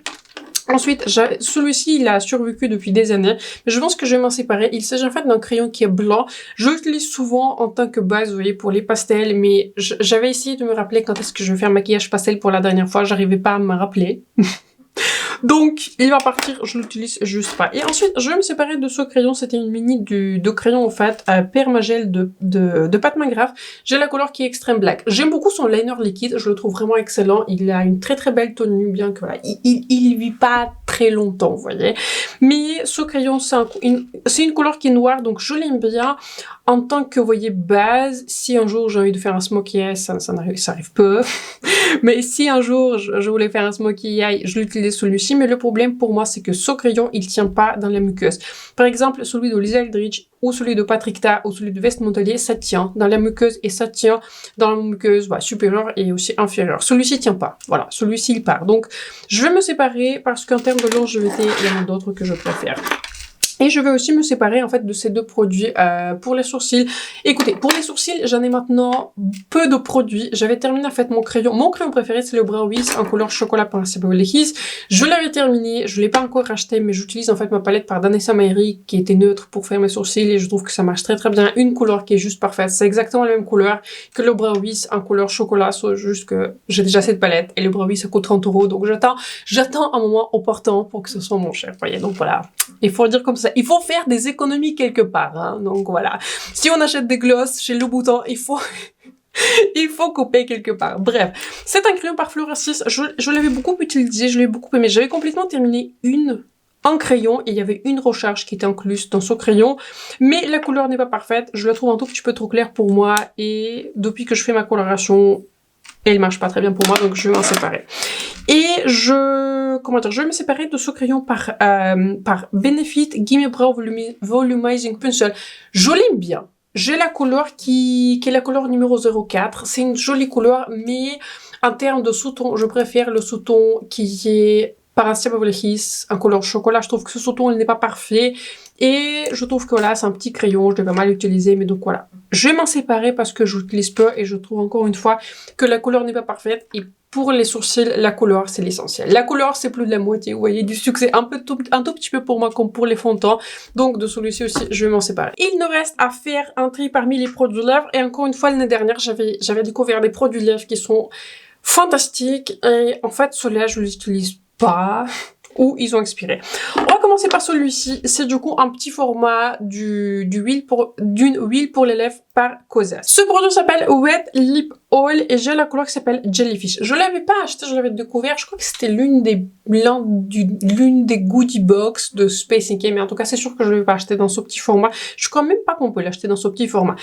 Ensuite, celui-ci, il a survécu depuis des années, mais je pense que je vais m'en séparer. Il s'agit en fait d'un crayon qui est blanc. Je l'utilise souvent en tant que base, vous voyez, pour les pastels, mais j'avais essayé de me rappeler quand est-ce que je vais faire maquillage pastel pour la dernière fois. J'arrivais pas à me rappeler. Donc, il va partir, je l'utilise juste pas. Et ensuite, je vais me séparer de ce crayon. C'était une mini de crayon, en fait, Permagel de Pat McGrath. J'ai la couleur qui est extrême black. J'aime beaucoup son liner liquide. Je le trouve vraiment excellent. Il a une très très belle tenue, bien que voilà, il vit pas très longtemps, vous voyez. Mais ce crayon, c'est une couleur qui est noire, donc je l'aime bien. En tant que, vous voyez, base, si un jour j'ai envie de faire un smokey eye, ça arrive peu. Mais si un jour je voulais faire un smokey eye, je l'utilise celui-ci. Mais le problème pour moi, c'est que ce crayon, il tient pas dans la muqueuse. Par exemple, celui de Lisa Eldridge ou celui de Patrick Ta ou celui de Vestmontelier, ça tient dans la muqueuse et ça tient dans la muqueuse supérieure et aussi inférieure. Celui-ci tient pas. Voilà, celui-ci il part. Donc, je vais me séparer parce qu'en termes de longévité, il y en a d'autres que je préfère. Et je vais aussi me séparer en fait de ces deux produits pour les sourcils. Écoutez, pour les sourcils, j'en ai maintenant peu de produits. J'avais terminé en fait mon crayon. Mon crayon préféré, c'est le Brow Wiz en couleur chocolat par Beverly Hills. Je l'avais terminé, je l'ai pas encore racheté, mais j'utilise en fait ma palette par Danessa Mairie qui était neutre pour faire mes sourcils et je trouve que ça marche très très bien. Une couleur qui est juste parfaite. C'est exactement la même couleur que le Brow Wiz en couleur chocolat, sauf juste que j'ai déjà cette palette et le Brow Wiz ça coûte 30 €. Donc j'attends un moment opportun pour que ce soit mon cher. Voyez, donc voilà. Il faut dire comme ça. Il faut faire des économies quelque part, hein. Donc voilà. Si on achète des glosses chez Louboutin, il faut couper quelque part. Bref. C'est un crayon par Floracis. Je l'avais beaucoup utilisé, je l'ai beaucoup aimé. J'avais complètement terminé un crayon et il y avait une recharge qui était incluse dans ce crayon. Mais la couleur n'est pas parfaite. Je la trouve un tout petit peu trop claire pour moi. Et depuis que je fais ma coloration, elle marche pas très bien pour moi, donc je vais m'en séparer. Et je vais me séparer de ce crayon par Benefit Gimme Brow Volumizing Pencil. Je l'aime bien. J'ai la couleur qui est la couleur numéro 04. C'est une jolie couleur, mais en termes de sous-ton, je préfère le sous-ton qui est par Beverly Hills en couleur chocolat. Je trouve que ce sous-ton, il n'est pas parfait. Et je trouve que voilà, c'est un petit crayon, je l'ai pas mal utilisé, mais donc voilà. Je vais m'en séparer parce que je l'utilise peu et je trouve encore une fois que la couleur n'est pas parfaite. Et pour les sourcils, la couleur, c'est l'essentiel. La couleur, c'est plus de la moitié, vous voyez, du succès. Un tout petit peu pour moi, comme pour les fonds de teint. Donc, de celui-ci aussi, je vais m'en séparer. Il nous reste à faire un tri parmi les produits lèvres. Et encore une fois, l'année dernière, j'avais découvert des produits lèvres qui sont fantastiques. Et en fait, ceux-là, je les utilise pas. Ou ils ont expiré. On va commencer par celui-ci. C'est du coup un petit format d'une huile pour les lèvres par Kosas. Ce produit s'appelle Wet Lip Oil et j'ai la couleur qui s'appelle Jellyfish. Je l'avais pas acheté, je l'avais découvert. Je crois que c'était l'une des goodie box de Space NK, mais en tout cas, c'est sûr que je l'avais pas acheté dans ce petit format. Je crois même pas qu'on peut l'acheter dans ce petit format.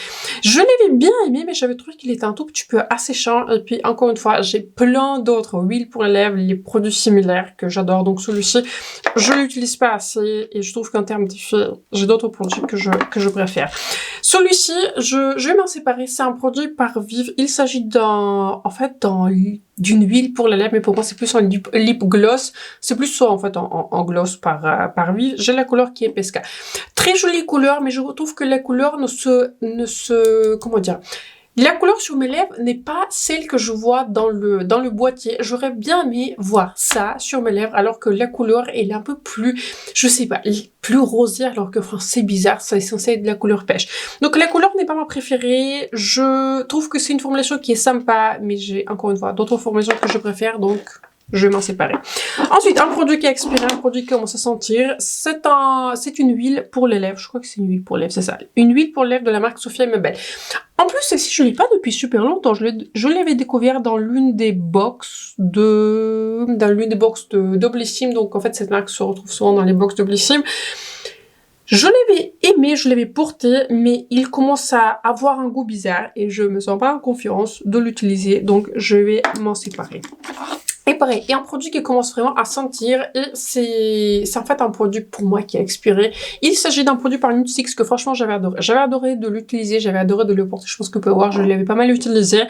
Je l'avais bien aimé, mais j'avais trouvé qu'il était un tout petit peu asséchant. Et puis, encore une fois, j'ai plein d'autres huiles pour les lèvres, les produits similaires que j'adore. Donc, celui-ci, je l'utilise pas assez et je trouve qu'en termes d'effet, j'ai d'autres produits que je préfère. Celui-ci, je vais m'en séparer. C'est un produit par Vive. Il s'agit d'une huile pour les lèvres, mais pour moi, c'est plus un lip gloss. C'est plus ça, en fait, en gloss par Vive. J'ai la couleur qui est Pesca. Très jolie couleur, mais je retrouve que la couleur comment dire? La couleur sur mes lèvres n'est pas celle que je vois dans le boîtier. J'aurais bien aimé voir ça sur mes lèvres, alors que la couleur, elle est un peu plus, je sais pas, plus rosée, alors que c'est bizarre, ça est censé être de la couleur pêche. Donc la couleur n'est pas ma préférée. Je trouve que c'est une formulation qui est sympa, mais j'ai encore une fois d'autres formulations que je préfère, donc je vais m'en séparer. Ensuite, un produit qui a expiré, un produit qui commence à sentir. C'est une huile pour les lèvres. Je crois que c'est une huile pour les lèvres, c'est ça. Une huile pour les lèvres de la marque Sophia Mebel. En plus, celle-ci, je ne l'ai pas depuis super longtemps. Je l'avais découvert dans l'une des box d'Oblissime. Donc, en fait, cette marque se retrouve souvent dans les box d'Oblissime. Je l'avais aimé, je l'avais porté, mais il commence à avoir un goût bizarre et je me sens pas en confiance de l'utiliser. Donc, je vais m'en séparer. Et pareil, il y a un produit qui commence vraiment à sentir et c'est en fait un produit pour moi qui a expiré. Il s'agit d'un produit par Nutix que franchement j'avais adoré. J'avais adoré de l'utiliser, j'avais adoré de le porter. Je pense que vous pouvez voir, je l'avais pas mal utilisé.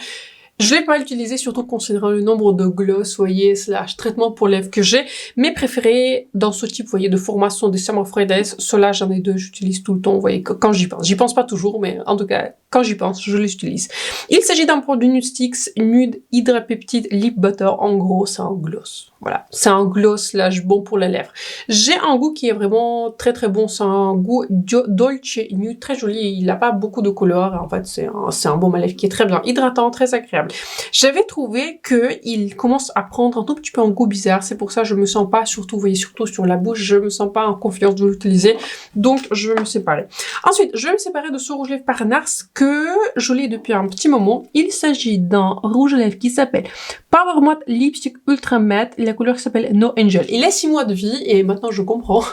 Je l'ai pas utilisé, surtout considérant le nombre de gloss, voyez, / traitement pour lèvres que j'ai. Mes préférés dans ce type, vous voyez, de formation des Summer Fridays, ceux-là, j'en ai deux, j'utilise tout le temps, vous voyez, quand j'y pense. J'y pense pas toujours, mais en tout cas, quand j'y pense, je les utilise. Il s'agit d'un produit Nutix Nude Hydrapeptide Lip Butter. En gros, c'est un gloss. Voilà, c'est un gloss / bon pour les lèvres. J'ai un goût qui est vraiment très très bon. C'est un goût dolce nude, très joli. Il n'a pas beaucoup de couleur. En fait, c'est un baume à lèvres qui est très bien hydratant, très agréable. J'avais trouvé que il commence à prendre un tout petit peu un goût bizarre. C'est pour ça que je me sens pas, surtout, vous voyez, surtout sur la bouche, je me sens pas en confiance de l'utiliser. Donc, je vais me séparer. Ensuite, je vais me séparer de ce rouge à lèvres par Nars que je l'ai depuis un petit moment. Il s'agit d'un rouge à lèvres qui s'appelle Power Matte Lipstick Ultra Matte. La couleur s'appelle No Angel. Il a 6 mois de vie et maintenant je comprends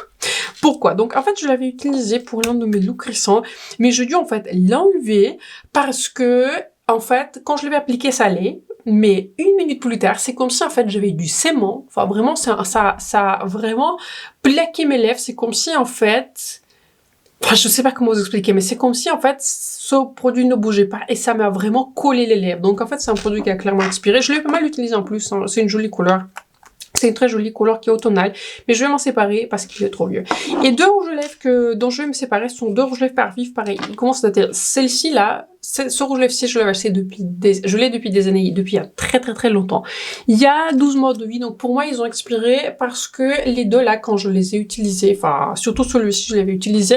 pourquoi. Donc en fait je l'avais utilisé pour l'un de mes looks récents, mais j'ai dû en fait l'enlever parce que en fait quand je l'avais appliqué ça allait, mais 1 minute plus tard c'est comme si en fait j'avais du sément. Enfin vraiment ça a vraiment plaqué mes lèvres. C'est comme si en fait, enfin, je sais pas comment vous expliquer, mais c'est comme si, en fait, ce produit ne bougeait pas et ça m'a vraiment collé les lèvres. Donc, en fait, c'est un produit qui a clairement expiré. Je l'ai pas mal utilisé en plus, hein. C'est une jolie couleur. C'est une très jolie couleur qui est automnale, mais je vais m'en séparer parce qu'il est trop vieux. Et deux rouges à lèvres dont je vais me séparer sont deux rouges à lèvres par Vive, pareil. Ils commencent à dater. Celle-ci là, ce rouge à lèvres-ci, je l'avais acheté je l'ai depuis des années, depuis il y a très très très longtemps. Il y a 12 mois de vie, donc pour moi ils ont expiré parce que les deux là, quand je les ai utilisés, enfin surtout celui-ci, je l'avais utilisé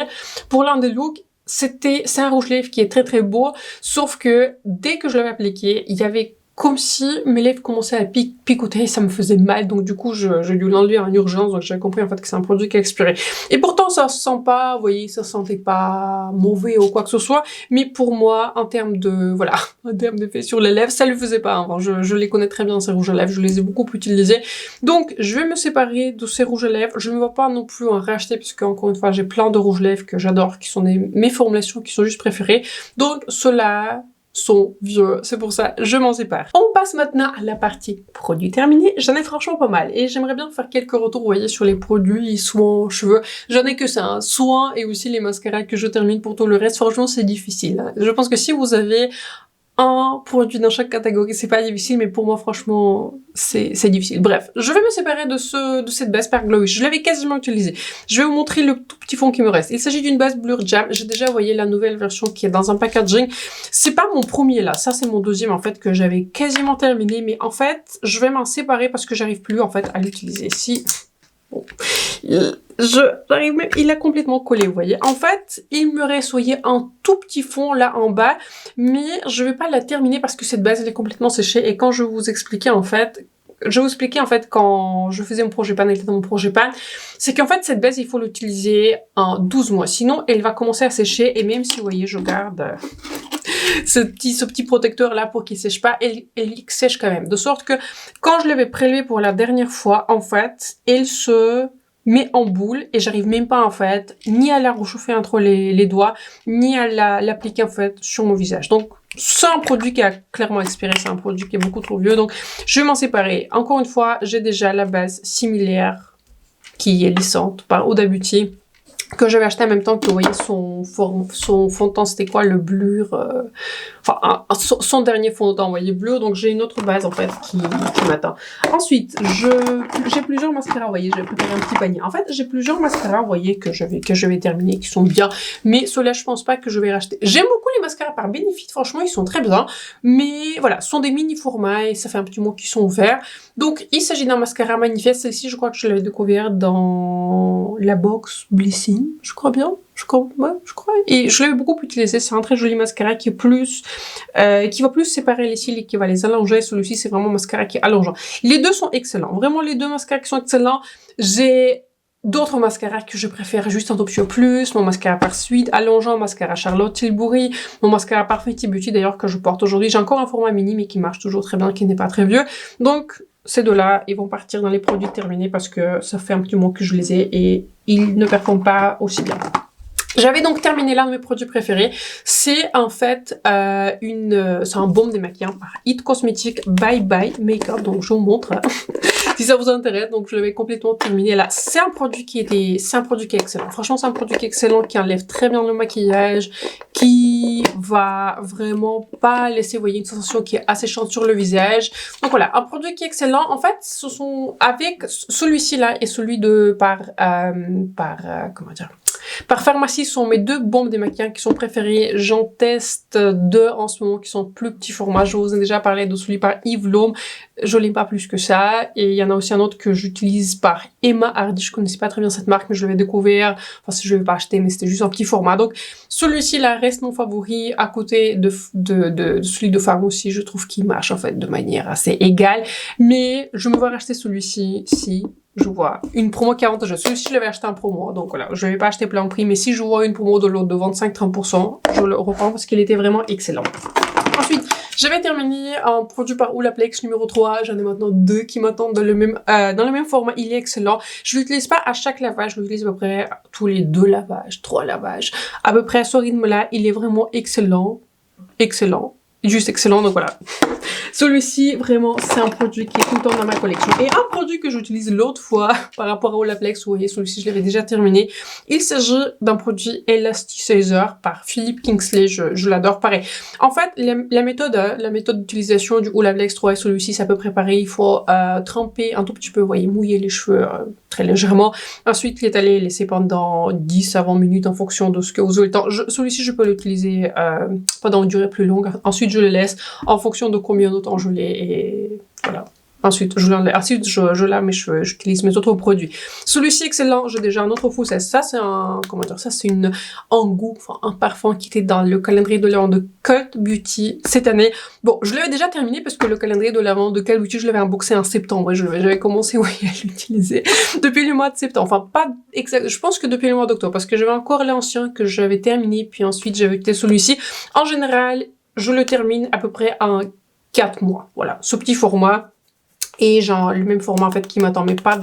pour l'un des looks. C'est un rouge à lèvres qui est très très beau, sauf que dès que je l'avais appliqué, il y avait comme si mes lèvres commençaient à picoter et ça me faisait mal, donc du coup j'ai dû l'enlever en urgence, donc j'ai compris en fait que c'est un produit qui a expiré. Et pourtant ça se sent pas, vous voyez, ça sentait pas mauvais ou quoi que ce soit, mais pour moi, en termes de, voilà, en termes d'effet sur les lèvres, ça le faisait pas. Enfin, je les connais très bien ces rouges à lèvres, je les ai beaucoup utilisés, donc je vais me séparer de ces rouges à lèvres. Je ne vais pas non plus en racheter, puisque encore une fois j'ai plein de rouges à lèvres que j'adore, qui sont mes formulations qui sont juste préférées, donc ceux-là sont vieux, c'est pour ça je m'en sépare. On passe maintenant à la partie produits terminés. J'en ai franchement pas mal et j'aimerais bien faire quelques retours, vous voyez, sur les produits, soins, cheveux. J'en ai que ça, hein. Soins et aussi les mascaras que je termine. Pour tout le reste, franchement c'est difficile, hein. Je pense que si vous avez un produit dans chaque catégorie, c'est pas difficile, mais pour moi, franchement, c'est difficile. Bref, je vais me séparer de cette base par Glowish. Je l'avais quasiment utilisée. Je vais vous montrer le tout petit fond qui me reste. Il s'agit d'une base Blur Jam. J'ai déjà envoyé la nouvelle version qui est dans un packaging. C'est pas mon premier là. Ça, c'est mon deuxième, en fait, que j'avais quasiment terminé. Mais en fait, je vais m'en séparer parce que j'arrive plus, en fait, à l'utiliser. Si... Bon. J'arrive même, il a complètement collé, vous voyez. En fait, il me reste, vous voyez, un tout petit fond là en bas, mais je vais pas la terminer parce que cette base elle est complètement séchée. Et quand je vais vous expliquer en fait je vais vous expliquer en fait quand je faisais mon projet pan, elle était dans mon projet pan, c'est qu'en fait cette base il faut l'utiliser en 12 mois, sinon elle va commencer à sécher et même si vous voyez je garde ce petit protecteur là pour qu'il sèche pas, elle sèche quand même, de sorte que quand je l'avais prélevé pour la dernière fois en fait, elle se met en boule et j'arrive même pas en fait ni à la réchauffer entre les doigts ni à l'appliquer en fait sur mon visage. Donc c'est un produit qui a clairement expiré, c'est un produit qui est beaucoup trop vieux, donc je vais m'en séparer. Encore une fois, j'ai déjà la base similaire qui est lissante par Huda Beauty que j'avais acheté en même temps que vous voyez son fond de teint, c'était quoi, le blur, enfin son dernier fond de teint, vous voyez, bleu, donc j'ai une autre base en fait qui m'attend. Ensuite, j'ai plusieurs mascaras, vous voyez, j'ai préparé un petit panier. En fait, j'ai plusieurs mascaras, vous voyez, que je vais terminer, qui sont bien, mais ceux-là, je pense pas que je vais racheter. J'aime beaucoup les mascaras par Benefit, franchement, ils sont très bien, mais voilà, ce sont des mini formats et ça fait un petit moment qu'ils sont ouverts. Donc, il s'agit d'un mascara Manifeste. Celle-ci, je crois que je l'avais découvert dans la box Blissing, je crois bien. Je crois. Et je l'avais beaucoup utilisé. C'est un très joli mascara qui est plus, qui va plus séparer les cils et qui va les allonger. Celui-ci, c'est vraiment un mascara qui est allongeant. Les deux sont excellents. Vraiment, les deux mascaras qui sont excellents. J'ai d'autres mascaras que je préfère juste un tout petit peu plus. Mon mascara par Suite, allongeant, mascara Charlotte Tilbury, mon mascara par Fenty Beauty d'ailleurs que je porte aujourd'hui. J'ai encore un format mini mais qui marche toujours très bien, qui n'est pas très vieux. Donc, ces deux-là, ils vont partir dans les produits terminés parce que ça fait un petit moment que je les ai et ils ne performent pas aussi bien. J'avais donc terminé l'un de mes produits préférés. C'est en fait c'est un baume démaquillant par It Cosmetics Bye Bye Makeup. Donc je vous montre si ça vous intéresse. Donc je l'avais complètement terminé là. C'est un produit qui est excellent. Franchement, c'est un produit qui est excellent, qui enlève très bien le maquillage, qui va vraiment pas laisser, vous voyez, une sensation qui est asséchante sur le visage. Donc voilà, un produit qui est excellent. En fait, ce sont avec celui-ci là et celui de comment dire, par Pharmacie, sont mes deux baumes démaquillants qui sont préférés. J'en teste deux en ce moment qui sont plus petits formats. Je vous ai déjà parlé de celui par Yves L'Homme. Je l'aime pas plus que ça. Et il y en a aussi un autre que j'utilise par Emma Hardy. Je connaissais pas très bien cette marque, mais je l'avais découvert. Enfin, si je l'avais pas acheté, mais c'était juste un petit format. Donc, celui-ci là reste mon favori à côté de celui de Pharmacie. Je trouve qu'il marche en fait de manière assez égale. Mais je me vois racheter celui-ci si je vois une promo qui est avantageuse. Celui-ci, je l'avais acheté en promo, donc voilà, je ne vais pas acheter plein prix, mais si je vois une promo de l'autre de 25-30%, je le reprends parce qu'il était vraiment excellent. Ensuite, j'avais terminé un produit par Olaplex numéro 3, j'en ai maintenant deux qui m'attendent dans le même format, il est excellent. Je l'utilise pas à chaque lavage, je l'utilise à peu près tous les 2 lavages, 3 lavages, à peu près à ce rythme-là, il est vraiment excellent, juste excellent, donc voilà. Celui-ci, vraiment, c'est un produit qui est tout le temps dans ma collection. Et un produit que j'utilise l'autre fois par rapport à Olaplex, vous voyez, celui-ci, je l'avais déjà terminé. Il s'agit d'un produit Elasticizer par Philippe Kingsley. Je l'adore. Pareil. En fait, la méthode d'utilisation du Olaplex 3 et celui-ci, c'est à peu près pareil. Il faut tremper un tout petit peu, vous voyez, mouiller les cheveux très légèrement. Ensuite, l'étaler, laisser pendant 10 à 20 minutes en fonction de ce que vous avez le temps. Celui-ci, je peux l'utiliser pendant une durée plus longue. Ensuite, je le laisse en fonction de combien de temps je l'ai et voilà. Ensuite, je lave mes cheveux, j'utilise mes autres produits. Celui-ci, excellent, j'ai déjà un autre Full Size. Ça, c'est un goût, enfin, un parfum qui était dans le calendrier de l'avant de Cult Beauty cette année. Bon, je l'avais déjà terminé parce que le calendrier de l'avant de Cult Beauty, je l'avais unboxé en septembre. J'avais commencé, oui, à l'utiliser depuis le mois de septembre. Enfin, pas exact, je pense que depuis le mois d'octobre parce que j'avais encore l'ancien que j'avais terminé, puis ensuite j'avais utilisé celui-ci. En général, je le termine à peu près en 4 mois. Voilà, ce petit format. Et genre le même format en fait qui m'attend, mais pas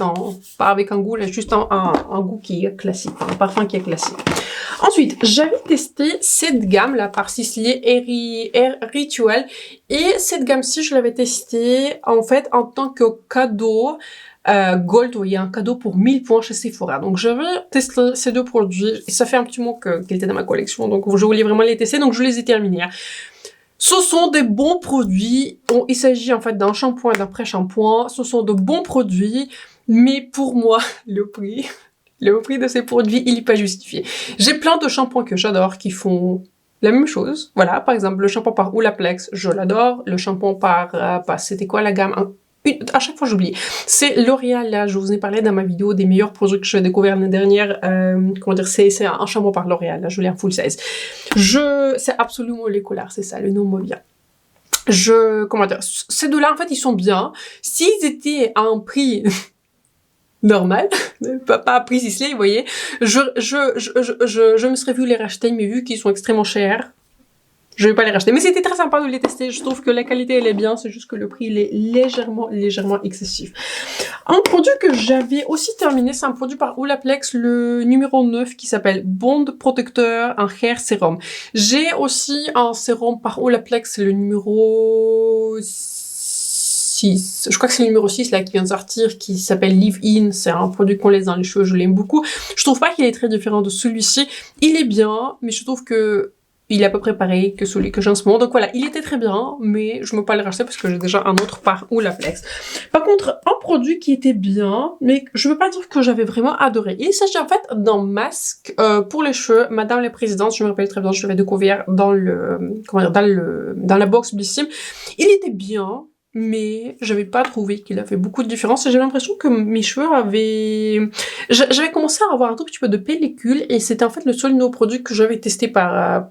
avec un goût, là, juste un goût qui est classique, un parfum qui est classique. Ensuite, j'avais testé cette gamme là par Sisley Air Ritual. Et cette gamme-ci, je l'avais testée en fait en tant que cadeau. Gold, vous voyez, un cadeau pour 1000 points chez Sephora. Donc j'avais testé ces deux produits et ça fait un petit moment qu'ils étaient dans ma collection, donc je voulais vraiment les tester, donc je les ai terminés. Ce sont des bons produits. Il s'agit en fait d'un shampoing et d'un pré-shampoing. Ce sont de bons produits, mais pour moi, le prix de ces produits, il n'est pas justifié. J'ai plein de shampoings que j'adore qui font la même chose. Voilà, par exemple, le shampoing par Olaplex, je l'adore. Le shampoing par c'était quoi la gamme? À chaque fois j'oublie. C'est L'Oréal, là, je vous ai parlé dans ma vidéo des meilleurs produits que j'ai découvert l'année dernière. Comment dire, c'est un shampoing par L'Oréal, là, je l'ai en full size. C'est absolument l'écolard, c'est ça, le nom me vient. comment dire, ces deux-là, en fait, ils sont bien. S'ils étaient à un prix normal, pas à prix Sisley, vous voyez, je me serais vu les racheter, mais vu qu'ils sont extrêmement chers, je vais pas les racheter. Mais c'était très sympa de les tester. Je trouve que la qualité, elle est bien. C'est juste que le prix, il est légèrement excessif. Un produit que j'avais aussi terminé, c'est un produit par Olaplex, le numéro 9, qui s'appelle Bond Protecteur, un hair sérum. J'ai aussi un sérum par Olaplex, le numéro 6. Je crois que c'est le numéro 6 là qui vient de sortir, qui s'appelle Live In. C'est un produit qu'on laisse dans les cheveux, je l'aime beaucoup. Je trouve pas qu'il est très différent de celui-ci. Il est bien, mais je trouve que il est à peu près pareil que celui que j'ai en ce moment. Donc voilà, il était très bien, mais je ne peux pas le racheter parce que j'ai déjà un autre par Olaplex. Par contre, un produit qui était bien, mais je ne veux pas dire que j'avais vraiment adoré. Il s'agit en fait d'un masque pour les cheveux, Madame la Présidente. Je me rappelle très bien, je l'avais découvert dans dans la box Blissim. Il était bien, mais j'avais pas trouvé qu'il avait beaucoup de différence et j'avais l'impression que mes cheveux j'avais commencé à avoir un tout petit peu de pellicule et c'était en fait le seul nouveau produit que j'avais testé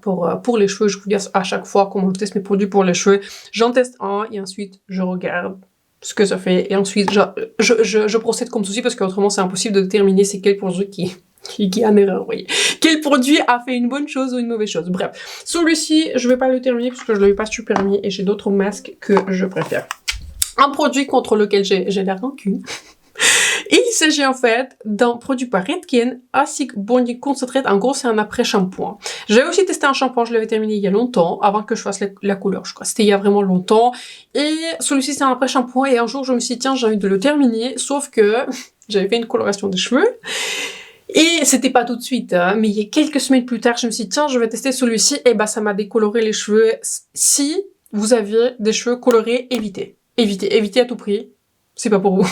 pour les cheveux. Je vous dis à chaque fois comment je teste mes produits pour les cheveux. J'en teste un et ensuite je regarde ce que ça fait et ensuite je procède comme ceci parce qu'autrement c'est impossible de déterminer c'est quel produit qui est en erreur, vous voyez. Quel produit a fait une bonne chose ou une mauvaise chose. Bref, celui-ci, je vais pas le terminer parce que je l'avais pas super mis et j'ai d'autres masques que je préfère. Un produit contre lequel j'ai la rancune. Il s'agit en fait d'un produit par Redken, Acid Bonding Concentrate. En gros, c'est un après-shampoing. J'avais aussi testé un shampoing, je l'avais terminé il y a longtemps, avant que je fasse la couleur, je crois. C'était il y a vraiment longtemps. Et celui-ci, c'est un après-shampoing. Et un jour, je me suis dit, tiens, j'ai envie de le terminer. Sauf que j'avais fait une coloration des cheveux. Et c'était pas tout de suite, hein, mais il y a quelques semaines plus tard, je me suis dit, tiens, je vais tester celui-ci. Et bah, ça m'a décoloré les cheveux. Si vous aviez des cheveux colorés, évitez. Évitez à tout prix. C'est pas pour vous.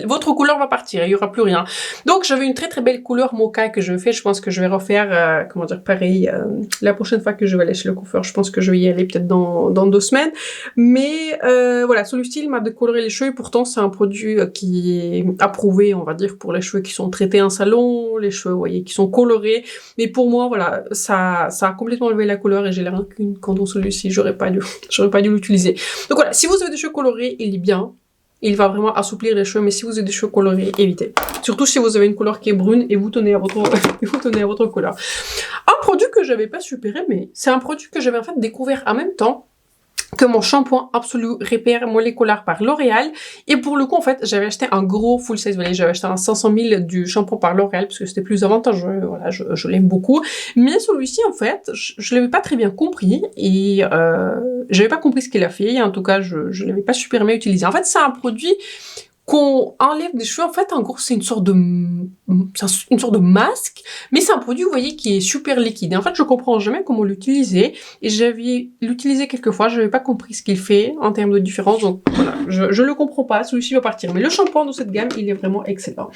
Votre couleur va partir, il y aura plus rien. Donc, j'avais une très très belle couleur mocha que je fais. Je pense que je vais refaire, pareil, la prochaine fois que je vais aller chez le coiffeur. Je pense que je vais y aller peut-être dans 2 semaines. Mais, voilà, celui-ci, il m'a décoloré les cheveux. Et pourtant, c'est un produit qui est approuvé, on va dire, pour les cheveux qui sont traités en salon, les cheveux, vous voyez, qui sont colorés. Mais pour moi, voilà, ça a complètement enlevé la couleur et j'ai la rancune contre celui-ci. J'aurais pas dû l'utiliser. Donc voilà, si vous avez des cheveux colorés, il est bien. Il va vraiment assouplir les cheveux, mais si vous avez des cheveux colorés, évitez. Surtout si vous avez une couleur qui est brune et vous tenez à votre couleur. Un produit que j'avais pas super aimé, c'est un produit que j'avais en fait découvert en même temps que mon shampoing Absolu Repair moléculaire par L'Oréal. Et pour le coup, en fait, j'avais acheté un gros full size. Voilà, j'avais acheté un 500 000 du shampoing par L'Oréal parce que c'était plus avantageux. Voilà, je l'aime beaucoup. Mais celui-ci, en fait, je l'avais pas très bien compris et j'avais pas compris ce qu'il a fait. En tout cas, je l'avais pas super bien utilisé. En fait, c'est un produit qu'on enlève des cheveux. En fait, en gros, c'est une sorte de masque, mais c'est un produit, vous voyez, qui est super liquide. Et en fait, je comprends jamais comment l'utiliser. Et j'avais l'utilisé quelques fois, je n'avais pas compris ce qu'il fait en termes de différence. Donc voilà, je le comprends pas. Celui-ci va partir. Mais le shampoing de cette gamme, il est vraiment excellent.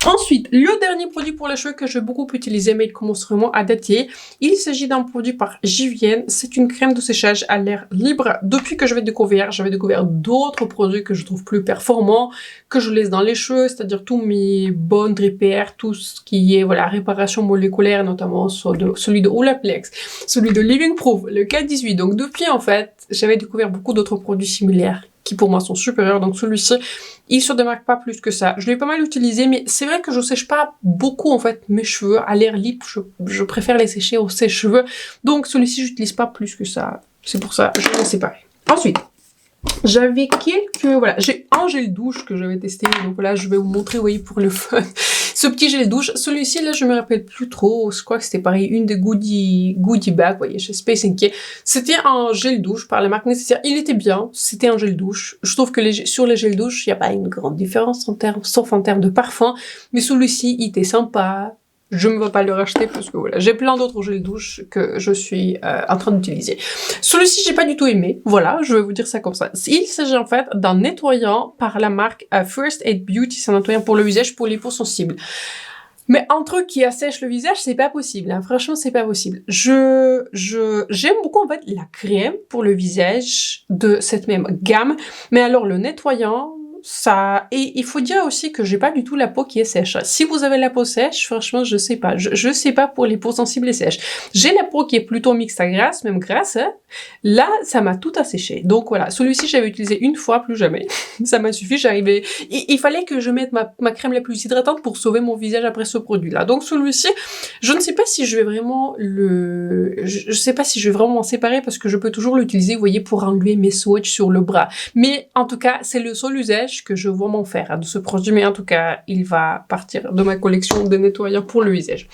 Ensuite, le dernier produit pour les cheveux que je vais beaucoup utiliser, mais il commence vraiment à dater. Il s'agit d'un produit par Jivienne. C'est une crème de séchage à l'air libre. Depuis que j'avais découvert d'autres produits que je trouve plus performants, que je laisse dans les cheveux, c'est-à-dire tous mes Bond Repair, tout ce qui est, voilà, réparation moléculaire, notamment celui de Olaplex, celui de Living Proof, le K18. Donc depuis, en fait, j'avais découvert beaucoup d'autres produits similaires qui pour moi sont supérieurs. Donc celui-ci, il se démarque pas plus que ça. Je l'ai pas mal utilisé, mais c'est vrai que je sèche pas beaucoup, en fait, mes cheveux à l'air libre. Je préfère les sécher au sèche-cheveux. Donc celui-ci, j'utilise pas plus que ça. C'est pour ça, je l'ai séparé. Ensuite, j'avais j'ai un gel douche que j'avais testé, donc voilà, je vais vous montrer, vous voyez, pour le fun, ce petit gel douche. Celui-ci, là, je me rappelle plus trop, je crois que c'était pareil, une des goodie bag, vous voyez, chez Space NK. C'était un gel douche par la marque Nécessaire, il était bien, c'était un gel douche. Je trouve que sur les gels douche, il n'y a pas une grande différence sauf en termes de parfum, mais celui-ci, il était sympa. Je ne vais pas le racheter parce que voilà, j'ai plein d'autres gels douche que je suis en train d'utiliser. Celui-ci, j'ai pas du tout aimé. Voilà, je vais vous dire ça comme ça. Il s'agit en fait d'un nettoyant par la marque First Aid Beauty. C'est un nettoyant pour le visage pour les peaux sensibles. Mais un truc qui assèche le visage, c'est pas possible. Hein. Franchement, c'est pas possible. J'aime beaucoup en fait la crème pour le visage de cette même gamme. Mais alors le nettoyant, ça, et il faut dire aussi que j'ai pas du tout la peau qui est sèche. Si vous avez la peau sèche, franchement, je sais pas. Je sais pas pour les peaux sensibles et sèches. J'ai la peau qui est plutôt mixte à grasse, même grasse, hein. Là, ça m'a tout asséché. Donc voilà, celui-ci, j'avais utilisé une fois, plus jamais. Ça m'a suffi, j'arrivais, il fallait que je mette ma crème la plus hydratante pour sauver mon visage après ce produit-là. Donc celui-ci, je ne sais pas si je vais vraiment je sais pas si je vais vraiment m'en séparer parce que je peux toujours l'utiliser, vous voyez, pour enlever mes swatchs sur le bras. Mais en tout cas, c'est le seul usage que je vois m'en faire de ce produit, mais en tout cas, il va partir de ma collection de nettoyants pour le visage.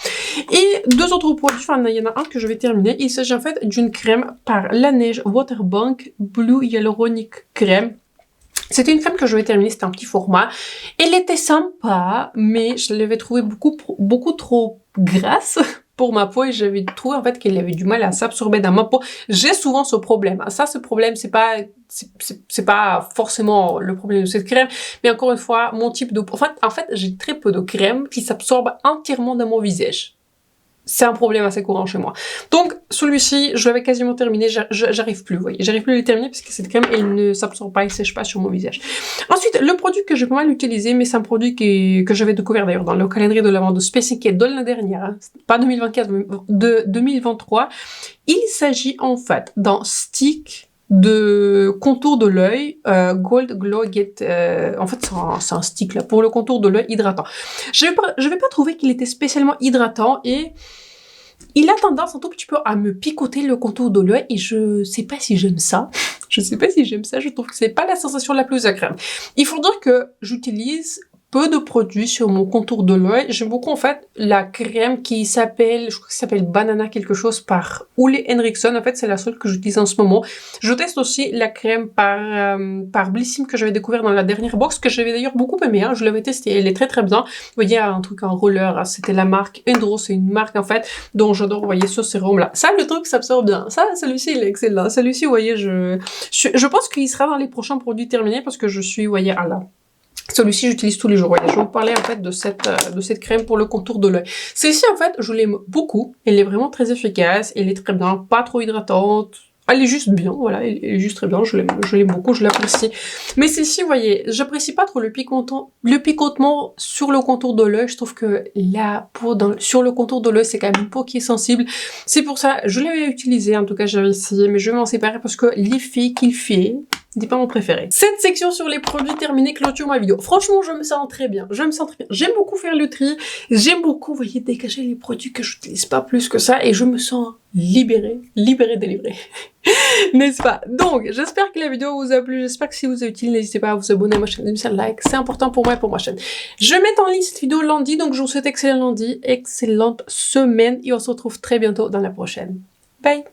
Et deux autres produits, enfin, il y en a un que je vais terminer. Il s'agit en fait d'une crème par Laneige Waterbank Blue Hyaluronic Crème. C'était une crème que je vais terminer, c'était un petit format. Elle était sympa, mais je l'avais trouvée beaucoup trop grasse pour ma peau et j'avais trouvé en fait qu'elle avait du mal à s'absorber dans ma peau. J'ai souvent ce problème. Ça, ce problème, c'est pas forcément le problème de cette crème, mais encore une fois, mon type de peau. En fait, j'ai très peu de crème qui s'absorbe entièrement dans mon visage. C'est un problème assez courant chez moi. Donc, celui-ci, je l'avais quasiment terminé. J'arrive plus, vous voyez. J'arrive plus à le terminer parce que cette crème, elle ne s'absorbe pas, elle sèche pas sur mon visage. Ensuite, le produit que j'ai pas mal utilisé, mais c'est un produit que j'avais découvert d'ailleurs dans le calendrier de l'avant de Space NK de l'année dernière, hein, pas 2024, mais de 2023. Il s'agit en fait d'un stick de contour de l'œil, Gold Glow Get, en fait c'est un stick là pour le contour de l'œil hydratant. Je vais pas trouver qu'il était spécialement hydratant et il a tendance un tout petit peu à me picoter le contour de l'œil et je sais pas si j'aime ça. Je sais pas si j'aime ça, je trouve que c'est pas la sensation la plus agréable. Il faudra que j'utilise peu de produits sur mon contour de l'œil. J'aime beaucoup en fait la crème qui s'appelle, je crois que ça s'appelle Banana quelque chose par Ole Henriksen. En fait, c'est la seule que j'utilise en ce moment. Je teste aussi la crème par Blissim que j'avais découvert dans la dernière box, que j'avais d'ailleurs beaucoup aimé. Hein. Je l'avais testée, elle est très bien. Vous voyez, un truc en roller, hein. C'était la marque Endro, c'est une marque en fait dont j'adore, vous voyez, ce sérum là. Ça, le truc s'absorbe bien. Ça, celui-ci, il est excellent. Celui-ci, vous voyez, je pense qu'il sera dans les prochains produits terminés parce que je suis, vous voyez, à là. Celui-ci, j'utilise tous les jours. Je vais vous parler en fait de cette crème pour le contour de l'œil. Celle-ci, en fait, je l'aime beaucoup. Elle est vraiment très efficace. Elle est très bien, pas trop hydratante. Elle est juste bien, voilà, elle est juste très bien, je l'aime beaucoup, je l'apprécie. Mais celle-ci, vous voyez, j'apprécie pas trop le picotement sur le contour de l'œil. Je trouve que la peau sur le contour de l'œil, c'est quand même une peau qui est sensible. C'est pour ça, je l'avais utilisé, en tout cas, j'avais essayé, mais je vais m'en séparer parce que l'effet qu'il fait n'est pas mon préféré. Cette section sur les produits terminés clôture ma vidéo. Franchement, je me sens très bien. J'aime beaucoup faire le tri. J'aime beaucoup, vous voyez, dégager les produits que j'utilise pas plus que ça et je me sens libérée, délivrée. N'est-ce pas? Donc, j'espère que la vidéo vous a plu. J'espère que si vous êtes utile, n'hésitez pas à vous abonner à ma chaîne, laisser un like. C'est important pour moi et pour ma chaîne. Je vais mettre en ligne cette vidéo lundi, donc je vous souhaite excellent lundi, excellente semaine et on se retrouve très bientôt dans la prochaine. Bye!